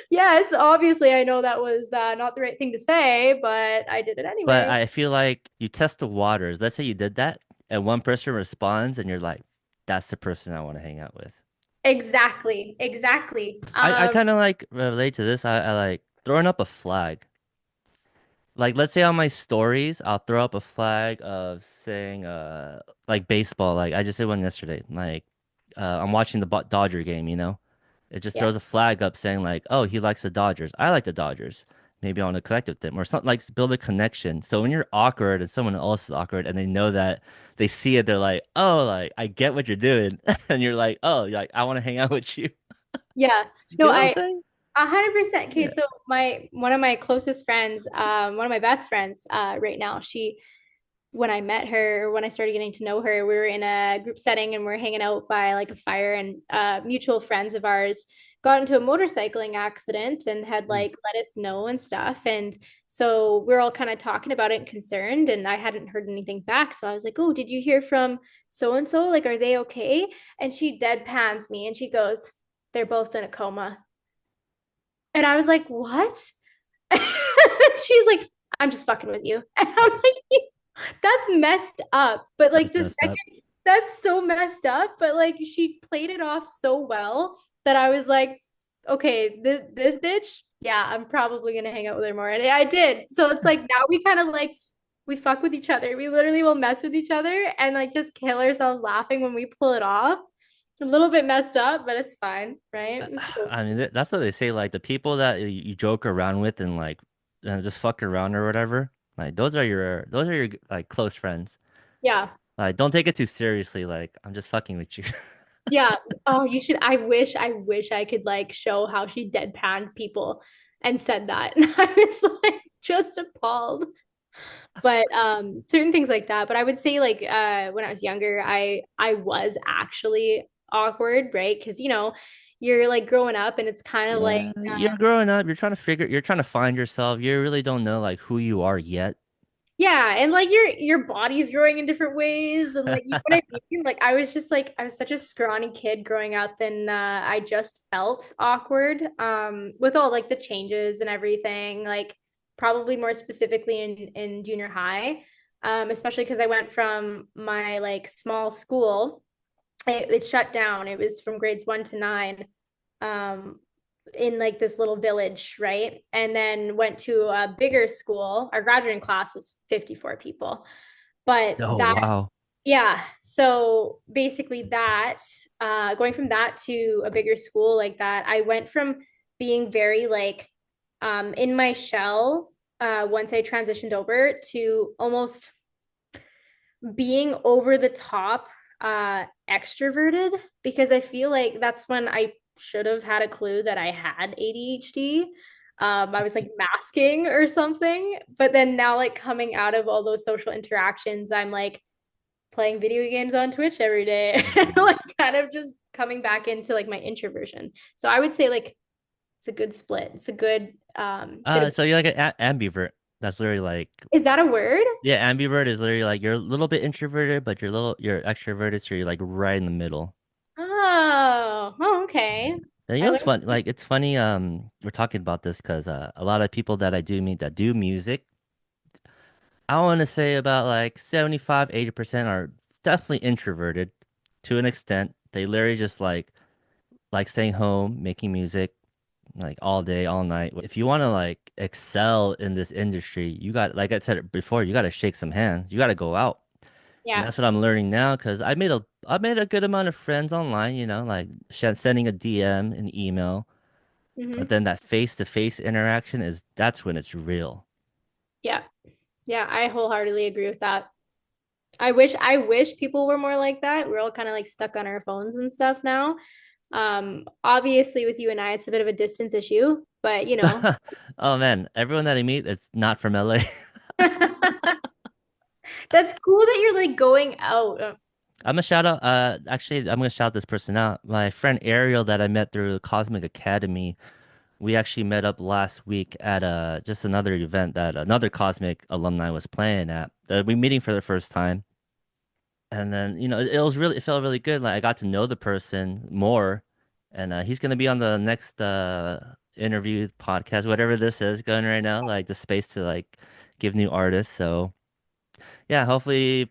yes, obviously I know that was not the right thing to say, but I did it But anyway. I feel like you test the waters. Let's say you did that and one person responds and you're like, that's the person I want to hang out with. Exactly, exactly. I kind of like relate to this. I like throwing up a flag. Like, let's say on my stories, I'll throw up a flag of saying, like baseball. Like, I just did one yesterday. Like, I'm watching the Dodger game, It just Yeah. throws a flag up saying, like, oh, he likes the Dodgers. I like the Dodgers. Maybe I want to connect with them or something, like build a connection. So when you're awkward and someone else is awkward and they know that they see it, they're like, oh, like, I get what you're doing. And you're like, oh, like, I want to hang out with you. Yeah. You No, get what I'm I saying? 100%. Okay, Yeah. so my one of my closest friends, one of my best friends, right now, she when I met her, when I started getting to know her, we were in a group setting and we're hanging out by like a fire, and mutual friends of ours got into a motorcycling accident and had Mm. like let us know and stuff. And so we're all kind of talking about it and concerned, and I hadn't heard anything back. So I was like, oh, did you hear from so and so? Like, are they okay? And she deadpans me and she goes, they're both in a coma. And I was like, what? She's like, I'm just fucking with you. And I'm like, that's messed up. But like That's the messed up. second, that's so messed up. But like she played it off so well that I was like, okay, this bitch, yeah, I'm probably gonna hang out with her more. And I did. So it's like now we kind of like we fuck with each other. We literally will mess with each other and like just kill ourselves laughing when we pull it off. A little bit messed up, but it's fine, right? It's cool. I mean, that's what they say. Like the people that you joke around with and like just fuck around or whatever. Like those are your like close friends. Yeah. Like don't take it too seriously. Like I'm just fucking with you. Yeah. Oh, you should. I wish I could like show how she deadpanned people and said that. And I was like just appalled. But certain things like that. But I would say like when I was younger, I was actually awkward, right? Because you're like growing up and it's kind of like Yeah, you're growing up. You're trying to find yourself. You really don't know like who you are yet. yeah, and like your body's growing in different ways, and like you know what I mean. Like I was just like I was such a scrawny kid growing up, and I just felt awkward with all like the changes and everything. Like probably more specifically in junior high, especially because I went from my like small school. It shut down. It was from grades 1 to 9. Um, in like this little village, right? And then went to a bigger school. Our graduating class was 54 people. But Oh that, wow. yeah. So basically, going from that to a bigger school like that, I went from being very like in my shell once I transitioned over to almost being over the top extroverted because I feel like that's when I should have had a clue that I had ADHD. I was like masking or something, but then now like coming out of all those social interactions, I'm like playing video games on Twitch every day, Mhm. like kind of just coming back into like my introversion. So I would say like it's a good split. It's a good bit of. So you're like an ambivert. That's literally like, Is that a word? yeah, ambivert is literally like you're a little bit introverted, but you're extroverted, so you're like right in the middle. Oh, okay. And you I know, learned. it's fun. Like it's funny. We're talking about this because a lot of people that I do meet that do music, I want to say about like 75, 80% are definitely introverted to an extent. They literally just like staying home, making music like all day, all night. If you want to like excel in this industry, you got, like I said before, you got to shake some hands. You got to go out. And Yeah. that's what I'm learning now because I made a good amount of friends online, like sending a DM, an email. But Hmm. then that face-to-face interaction that's when it's real. Yeah. Yeah. I wholeheartedly agree with that. I wish people were more like that. We're all kind of like stuck on our phones and stuff now. Obviously with you and I, it's a bit of a distance issue, but you know. Oh man, everyone that I meet, it's not from LA. That's cool that you're like going out. I'm gonna shout out. Actually, I'm gonna shout this person out. My friend Ariel that I met through Cosmic Academy. We actually met up last week at just another event that another Cosmic alumni was playing at. We meeting for the first time, and then it felt really good. Like I got to know the person more, and he's gonna be on the next interview podcast, whatever this is going right now. Like the space to like give new artists. So yeah, hopefully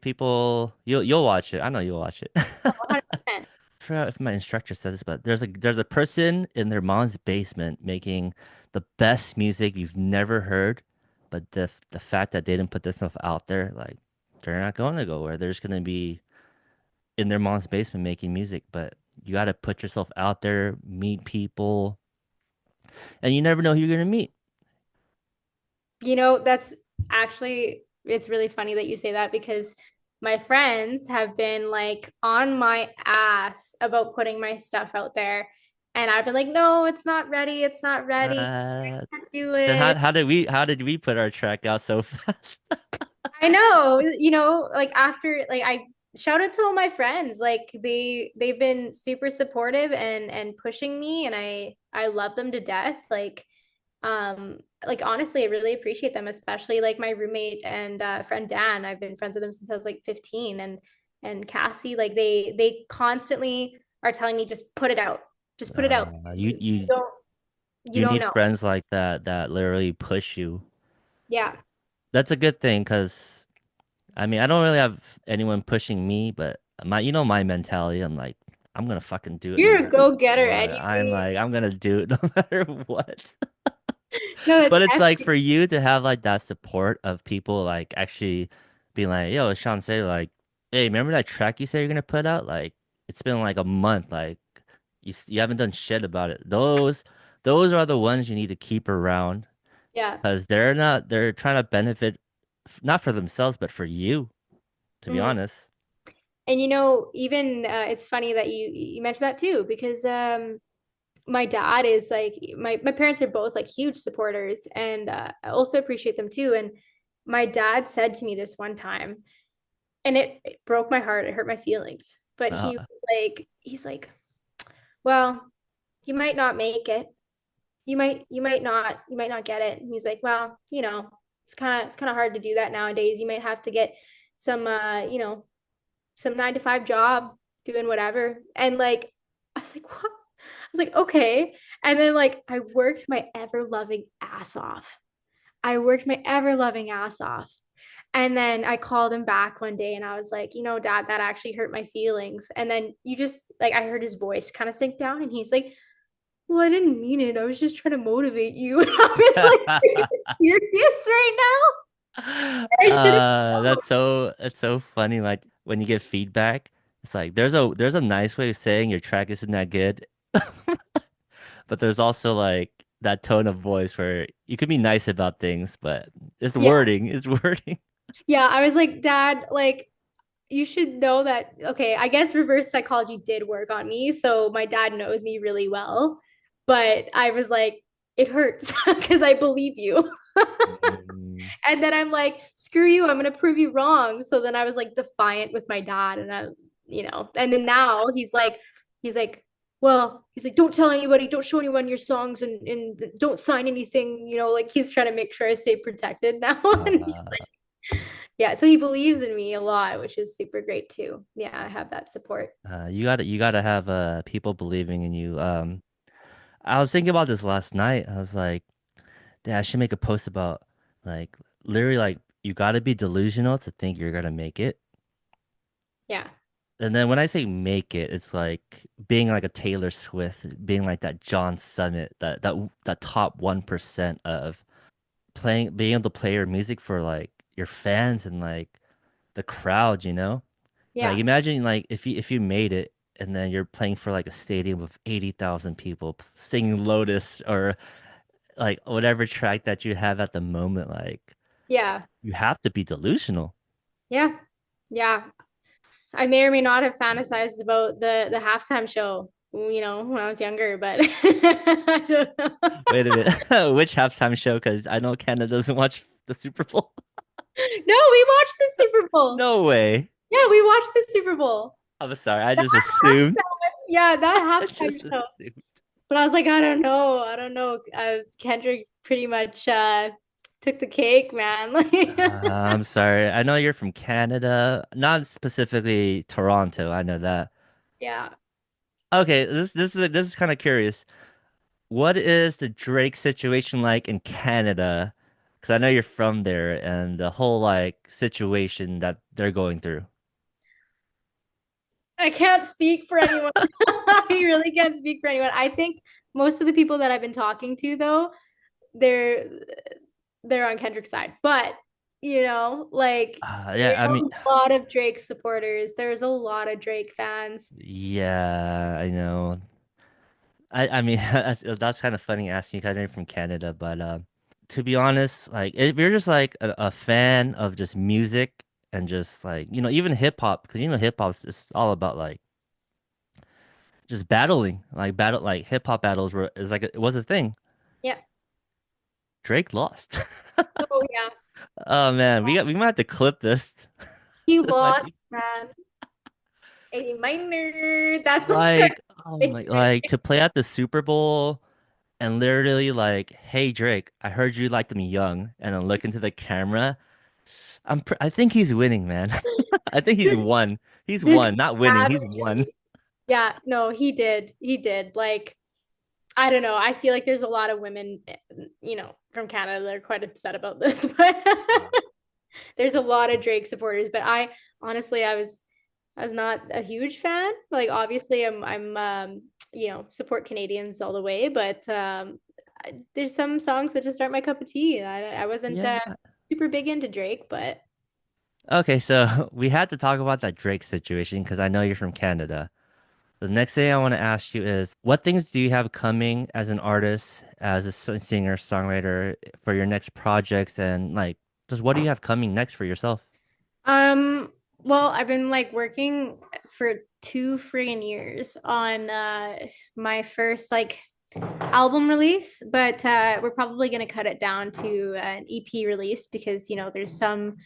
you'll watch it. I know you'll watch it. Oh, 100%. Forgot if my instructor said this, but there's a person in their mom's basement making the best music you've never heard, but the fact that they didn't put this stuff out there, like they're not going to go where they're just gonna be in their mom's basement making music. But you got to put yourself out there, meet people, and you never know who you're gonna meet. That's actually, it's really funny that you say that because my friends have been like on my ass about putting my stuff out there. And I've been like, no, it's not ready. It's not ready. Uh, I can't do then it. how did we put our track out so fast? I know, like after like I shout out to all my friends. Like they've been super supportive and pushing me and I love them to death. Like honestly, I really appreciate them, especially like my roommate and friend Dan. I've been friends with him since I was like 15 and Cassie, like they constantly are telling me just put it out. Just put it out. You You you don't you you don't need know. friends like that literally push you. Yeah. That's a good thing because I mean I don't really have anyone pushing me, but my mentality. I'm like I'm gonna fucking do it no You're a matter go-getter what. I'm anyway. like I'm gonna do it no matter what. No, that's But it's like epic. for you to have like that support of people like actually being like, yo, Sean say like, hey, remember that track you said you're gonna put out? Like it's been like a month, like you haven't done shit about it. Those are the ones you need to keep around Yeah. because they're trying to benefit not for themselves but for you, to be Mhm. honest. And even it's funny that you mentioned that too, because my dad is like my parents are both like huge supporters, and I also appreciate them too. And my dad said to me this one time, and it broke my heart. It hurt my feelings. But Uh, he's like, well, you might not make it. You might not get it. And he's like, well, it's kind of hard to do that nowadays. You might have to get some some 9 to 5 job doing whatever. And like, I was like, what? I was like, okay. And then like, I worked my ever loving ass off. I worked my ever loving ass off. And then I called him back one day and I was like, Dad, that actually hurt my feelings. And then you just like, I heard his voice kind of sink down and he's like, well, I didn't mean it. I was just trying to motivate you. And I was like, are you serious right now? I should have that's so funny. Like when you get feedback, it's like there's a nice way of saying your track isn't that good, but there's also like that tone of voice where you could be nice about things, but it's Yeah. wording, it's wording. Yeah. I was like, Dad, like, you should know that. Okay. I guess reverse psychology did work on me. So my dad knows me really well. But I was like, it hurts because I believe you. Mm, And then I'm like, screw you, I'm gonna prove you wrong. So then I was like defiant with my dad, and and then now he's like, well, he's like, don't tell anybody, don't show anyone your songs, and don't sign anything, like he's trying to make sure I stay protected now. And uh, yeah, so he believes in me a lot, which is super great too. Yeah, I have that support. you gotta have people believing in you. I was thinking about this last night. I was like, yeah, I should make a post about like literally like you gotta be delusional to think you're gonna make it. Yeah. And then when I say make it, it's like being like a Taylor Swift, being like that John Summit, that top 1% of being able to play your music for like your fans and like the crowd, you know? Like Yeah. imagine like if you made it and then you're playing for like a stadium of 80,000 people singing Lotus or like whatever track that you have at the moment, like Yeah. you have to be delusional. Yeah. Yeah. I may or may not have fantasized about the halftime show, when I was younger, but I don't know. Wait a minute. Which halftime show? Because I know Canada doesn't watch the Super Bowl. No, we watched the Super Bowl. No way. Yeah, we watched the Super Bowl. I'm sorry. I That just assumed. Yeah, that I halftime just show. assumed. But I was like, I don't know. I don't know. Kendrick pretty much took the cake, man. I'm sorry. I know you're from Canada, not specifically Toronto. I know that. Yeah. Okay, this is kind of curious. What is the Drake situation like in Canada? Because I know you're from there, and the whole like situation that they're going through. I can't speak for anyone. I really can't speak for anyone. I think most of the people that I've been talking to though, they're they're on Kendrick's side. But, there's Yeah, I mean, a lot of Drake supporters. There's a lot of Drake fans. yeah, I know. I mean, that's kind of funny asking you, 'cause I know you're from Canada, but to be honest, like if you're just like a fan of just music and just like even hip hop, because hip hop is just all about like just battling, like hip hop battles were is like it was a thing. Yeah. Drake lost. Oh yeah. Oh man, we might have to clip this. He This might lost, be man. A minor. That's like oh my like like to play at the Super Bowl and literally like, hey Drake, I heard you liked me young, and then look into the camera. I think he's winning, man. I think he's this, won. He's this won, not winning. He's won. savagery. Yeah, no, he did. He did. Like, I don't know. I feel like there's a lot of women, from Canada that are quite upset about this, but there's a lot of Drake supporters. But I honestly, I was not a huge fan. Like, obviously, I'm support Canadians all the way, but there's some songs that just aren't my cup of tea. I wasn't Yeah. super big into Drake, but Okay, so we had to talk about that Drake situation because I know you're from Canada. The next thing I want to ask you is, what things do you have coming as an artist, as a singer, songwriter for your next projects, and like, just what do you have coming next for yourself? um, well, I've been like working for 2 friggin' years on my first like album release, but we're probably gonna cut it down to an EP release because there's some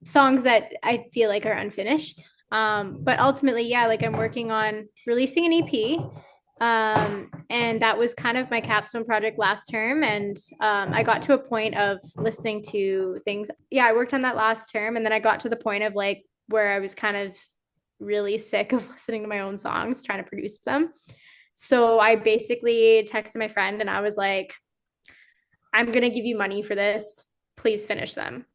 songs that I feel like are unfinished. But ultimately, yeah, like I'm working on releasing an EP. And that was kind of my capstone project last term. And I got to a point of listening to things. Yeah, I worked on that last term. And then I got to the point of like where I was kind of really sick of listening to my own songs, trying to produce them. So I basically texted my friend and I was like, I'm going to give you money for this. Please finish them.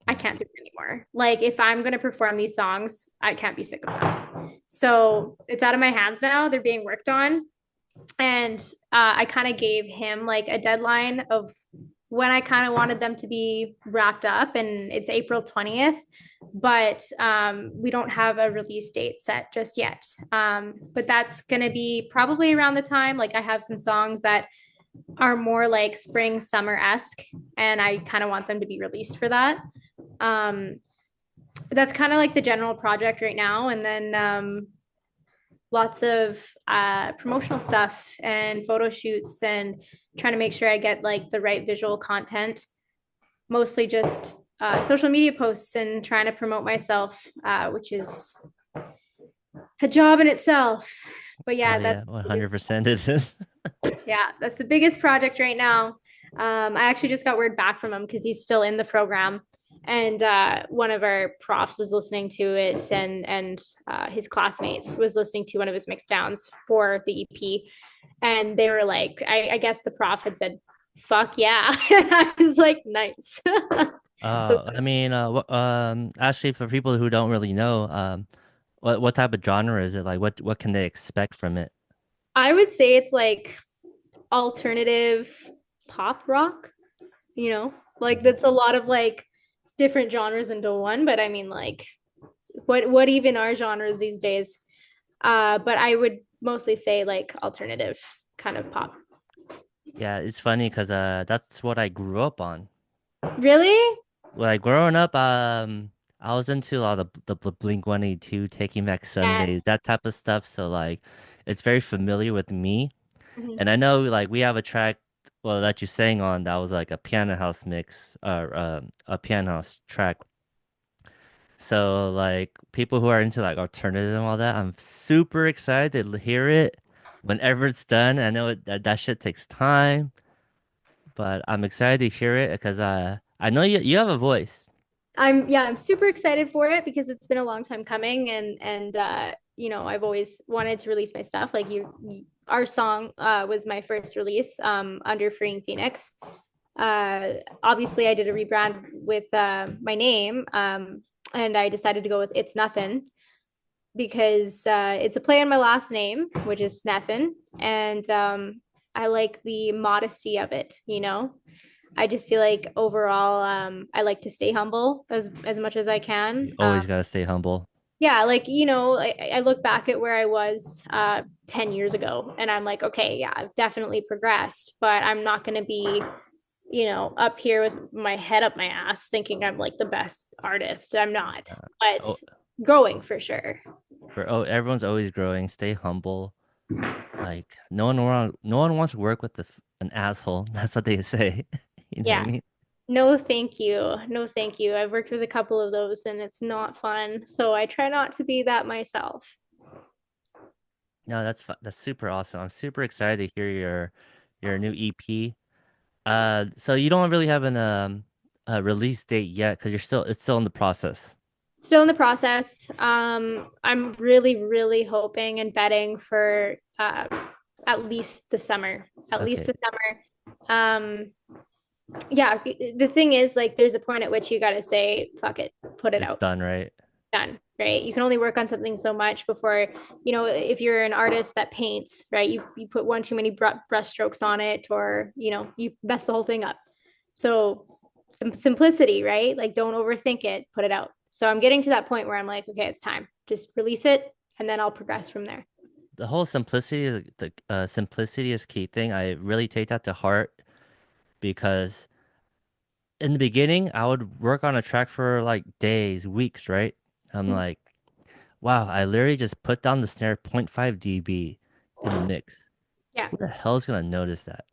I can't do it anymore. Like if I'm going to perform these songs, I can't be sick of them. So it's out of my hands now. They're being worked on. And I kind of gave him like a deadline of when I kind of wanted them to be wrapped up. And it's April 20th, but we don't have a release date set just yet. But that's going to be probably around the time. Like I have some songs that are more like spring summer-esque, and I kind of want them to be released for that. Um, but that's kind of like the general project right now. And then lots of promotional stuff and photo shoots and trying to make sure I get like the right visual content, mostly just social media posts and trying to promote myself, which is a job in itself. But Oh yeah, yeah, 100% it is. that's the biggest project right now. I actually just got word back from him because he's still in the program, and one of our profs was listening to it, and his classmates was listening to one of his mix downs for the EP, and they were like, I guess the prof had said, "Fuck yeah!" I was like, "Nice." So I mean, actually, for people who don't really know, what type of genre is it? Like, what can they expect from it? I would say it's like alternative pop rock, you know, like Mhm. that's a lot of like different genres into one. But I mean, like, what even are genres these days? But I would mostly say like alternative kind of pop. Yeah, it's funny because that's what I grew up on. Really? Like growing up, I was into a lot of the Blink 182, Taking Back Sundays, Yes. that type of stuff. So like, it's very familiar with me. Mhm. And I know like we have a track, well, that you sang on that was like a piano house mix, a piano house track. So like people who are into like alternative and all that, I'm super excited to hear it whenever it's done. I know that shit takes time, but I'm excited to hear it because I know you have a voice. I'm super excited for it because it's been a long time coming, and you know, I've always wanted to release my stuff. Like our song was my first release under Freeing Phoenix. Obviously I did a rebrand with my name, and I decided to go with Itsnuthun because it's a play on my last name, which is Snuthun, and I like the modesty of it, you know. I just feel like overall, I like to stay humble as much as I can. You always gotta stay humble. Yeah, like you know, I look back at where I was 10 years ago, and I'm like, okay, yeah, I've definitely progressed, but I'm not going to be, you know, up here with my head up my ass thinking I'm like the best artist. I'm not, but Oh, growing for sure. everyone's always growing. Stay humble. Like no one wants to work with an asshole. That's what they say. You know what I Yeah. mean? No, thank you. No, thank you. I've worked with a couple of those and it's not fun. So I try not to be that myself. No, that's super awesome. I'm super excited to hear your new EP. So you don't really have a release date yet because it's still in the process. Still in the process. I'm really, really hoping and betting for at least the summer. At least Okay, the summer. Um, yeah, the thing is, like, there's a point at which you got to say, fuck it, put it it's out. done, right? Done, right? You can only work on something so much before, you know, if you're an artist that paints, right? You put one too many brush strokes on it, or, you know, you mess the whole thing up. So simplicity, right? Like, don't overthink it, put it out. So I'm getting to that point where I'm like, okay, it's time. Just release it, and then I'll progress from there. The whole simplicity is key thing. I really take that to heart because in the beginning, I would work on a track for like days, weeks, right? I'm Mhm. like, wow, I literally just put down the snare zero point 0.5 dB in the mix. Yeah. Who the hell is gonna notice that?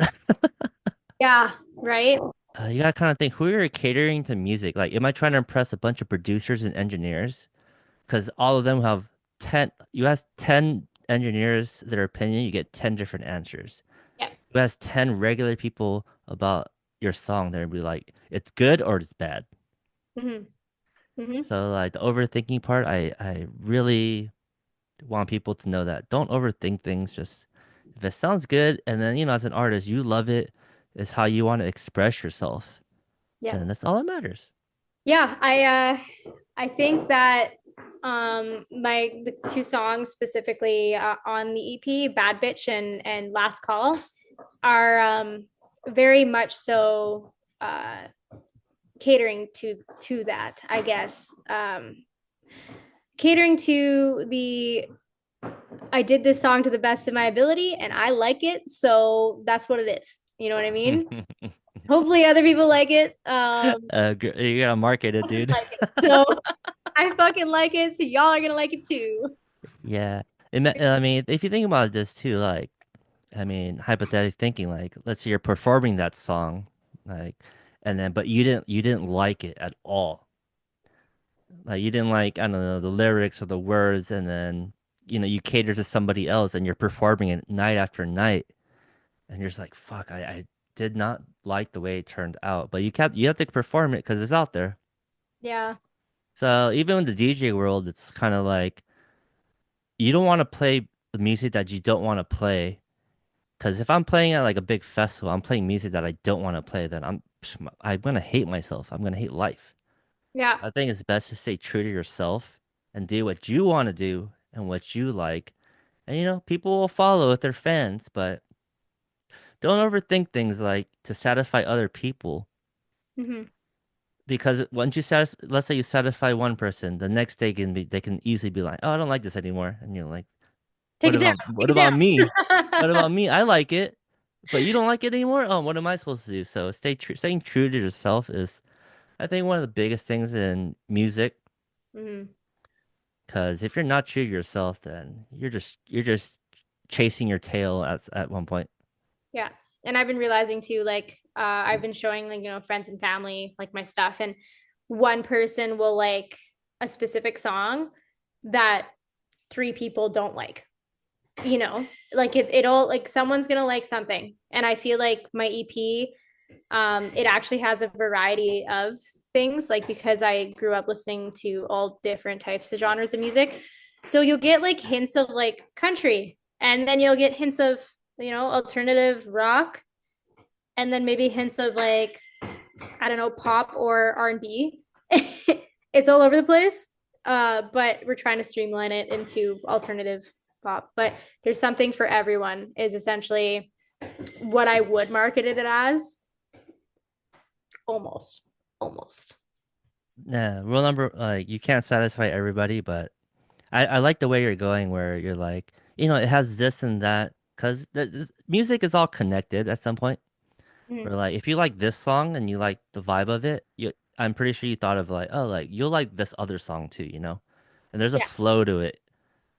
Yeah. Right. You gotta kind of think, who are you catering to music? Like, am I trying to impress a bunch of producers and engineers? Because all of them have 10, you ask 10 engineers their opinion, you get 10 different answers. Yeah. You ask 10 regular people about your song, they'll be like, it's good or it's bad. Mm-hmm. Mm-hmm. So like the overthinking part, I really want people to know that don't overthink things. Just if it sounds good, and then as an artist, you love it, is how you want to express yourself, Yeah. then that's all that matters. Yeah. I think that the two songs specifically on the EP, Bad Bitch and Last Call, are very much so uh catering to that, I guess. Catering to the I did this song to the best of my ability and I like it, so that's what it is. You know what I mean? Hopefully other people like it. You gotta market it, Fucking dude. like it. So I fucking like it, so y'all are gonna like it too. Yeah. I mean, if you think about this too, like, I mean, hypothetically thinking, like, let's say you're performing that song, like, and then, but you didn't like it at all. Like, you didn't like, I don't know, the lyrics or the words, and then, you cater to somebody else and you're performing it night after night, and you're just like, fuck, I did not like the way it turned out. But you have to perform it because it's out there. Yeah. So even in the DJ world, it's kind of like, you don't want to play the music that you don't want to play. Because if I'm playing at like a big festival, I'm playing music that I don't want to play, then I'm gonna hate myself. I'm gonna hate life. Yeah. So I think it's best to stay true to yourself and do what you want to do and what you like. And people will follow if they're fans, but don't overthink things like to satisfy other people. Hmm. Because once let's say you satisfy one person, the next day they can easily be like, oh, I don't like this anymore. And you're like, Take it down. what Take it about me? What down. about me? I like it, but you don't like it anymore. Oh, what am I supposed to do? So staying true to yourself is, I think, one of the biggest things in music. Hmm. Because if you're not true to yourself, then you're just chasing your tail at one point. Yeah. And I've been realizing too, like, I've been showing, like, friends and family, like, my stuff, and one person will like a specific song that three people don't like, you know, like it all, like, someone's gonna like something. And I feel like my EP, it actually has a variety of things, like, because I grew up listening to all different types of genres of music. So you'll get like hints of like country, and then you'll get hints of, alternative rock, and then maybe hints of like, I don't know, pop or R&B. It's all over the place. But we're trying to streamline it into alternative pop. But there's something for everyone is essentially what I would market it as. Almost. Almost. Yeah, rule number, like, you can't satisfy everybody, but I like the way you're going, where you're like, it has this and that, because music is all connected at some point. Where, Mhm. like, if you like this song and you like the vibe of it, I'm pretty sure you thought of like, oh, like, you'll like this other song too. And there's a Yeah. flow to it.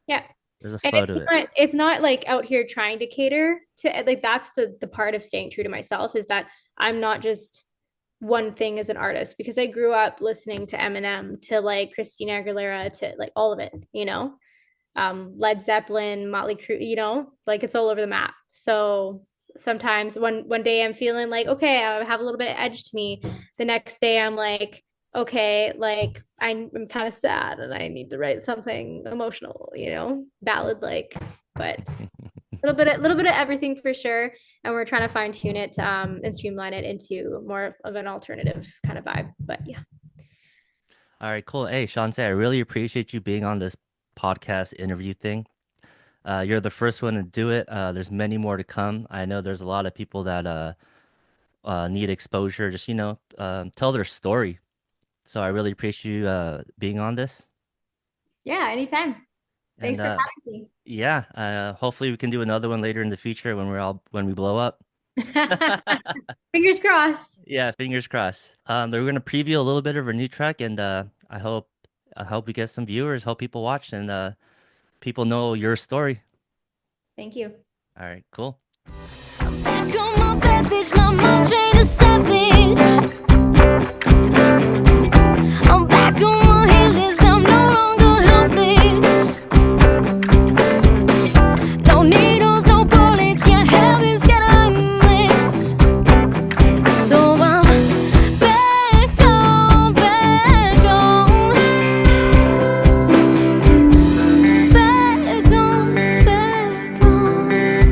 Yeah. There's a And flow to it. it's not like out here trying to cater to, like, that's the part of staying true to myself, is that I'm not just one thing as an artist, because I grew up listening to Eminem, to like Christina Aguilera, to like all of it, Led Zeppelin, Motley Crue, like it's all over the map. So sometimes one day I'm feeling like, okay, I have a little bit of edge to me. The next day I'm like, okay, like I'm kind of sad and I need to write something emotional, ballad like, but a little bit of everything for sure. And we're trying to fine tune it, and streamline it into more of an alternative kind of vibe. But yeah. All right, cool. Hey, Chancé, I really appreciate you being on this podcast interview thing. You're the first one to do it. There's many more to come. I know there's a lot of people that need exposure. Just tell their story. So I really appreciate you being on this. Yeah, anytime. And Thanks for having yeah, hopefully we can do another one later in the future when we blow up. me. Fingers crossed. Yeah, fingers crossed. They're gonna preview a little bit of our new track, and I hope we get some viewers, hope people watch, and people know your story. Thank you. All right, cool. Back on my bad bitch, my mind trained a savage.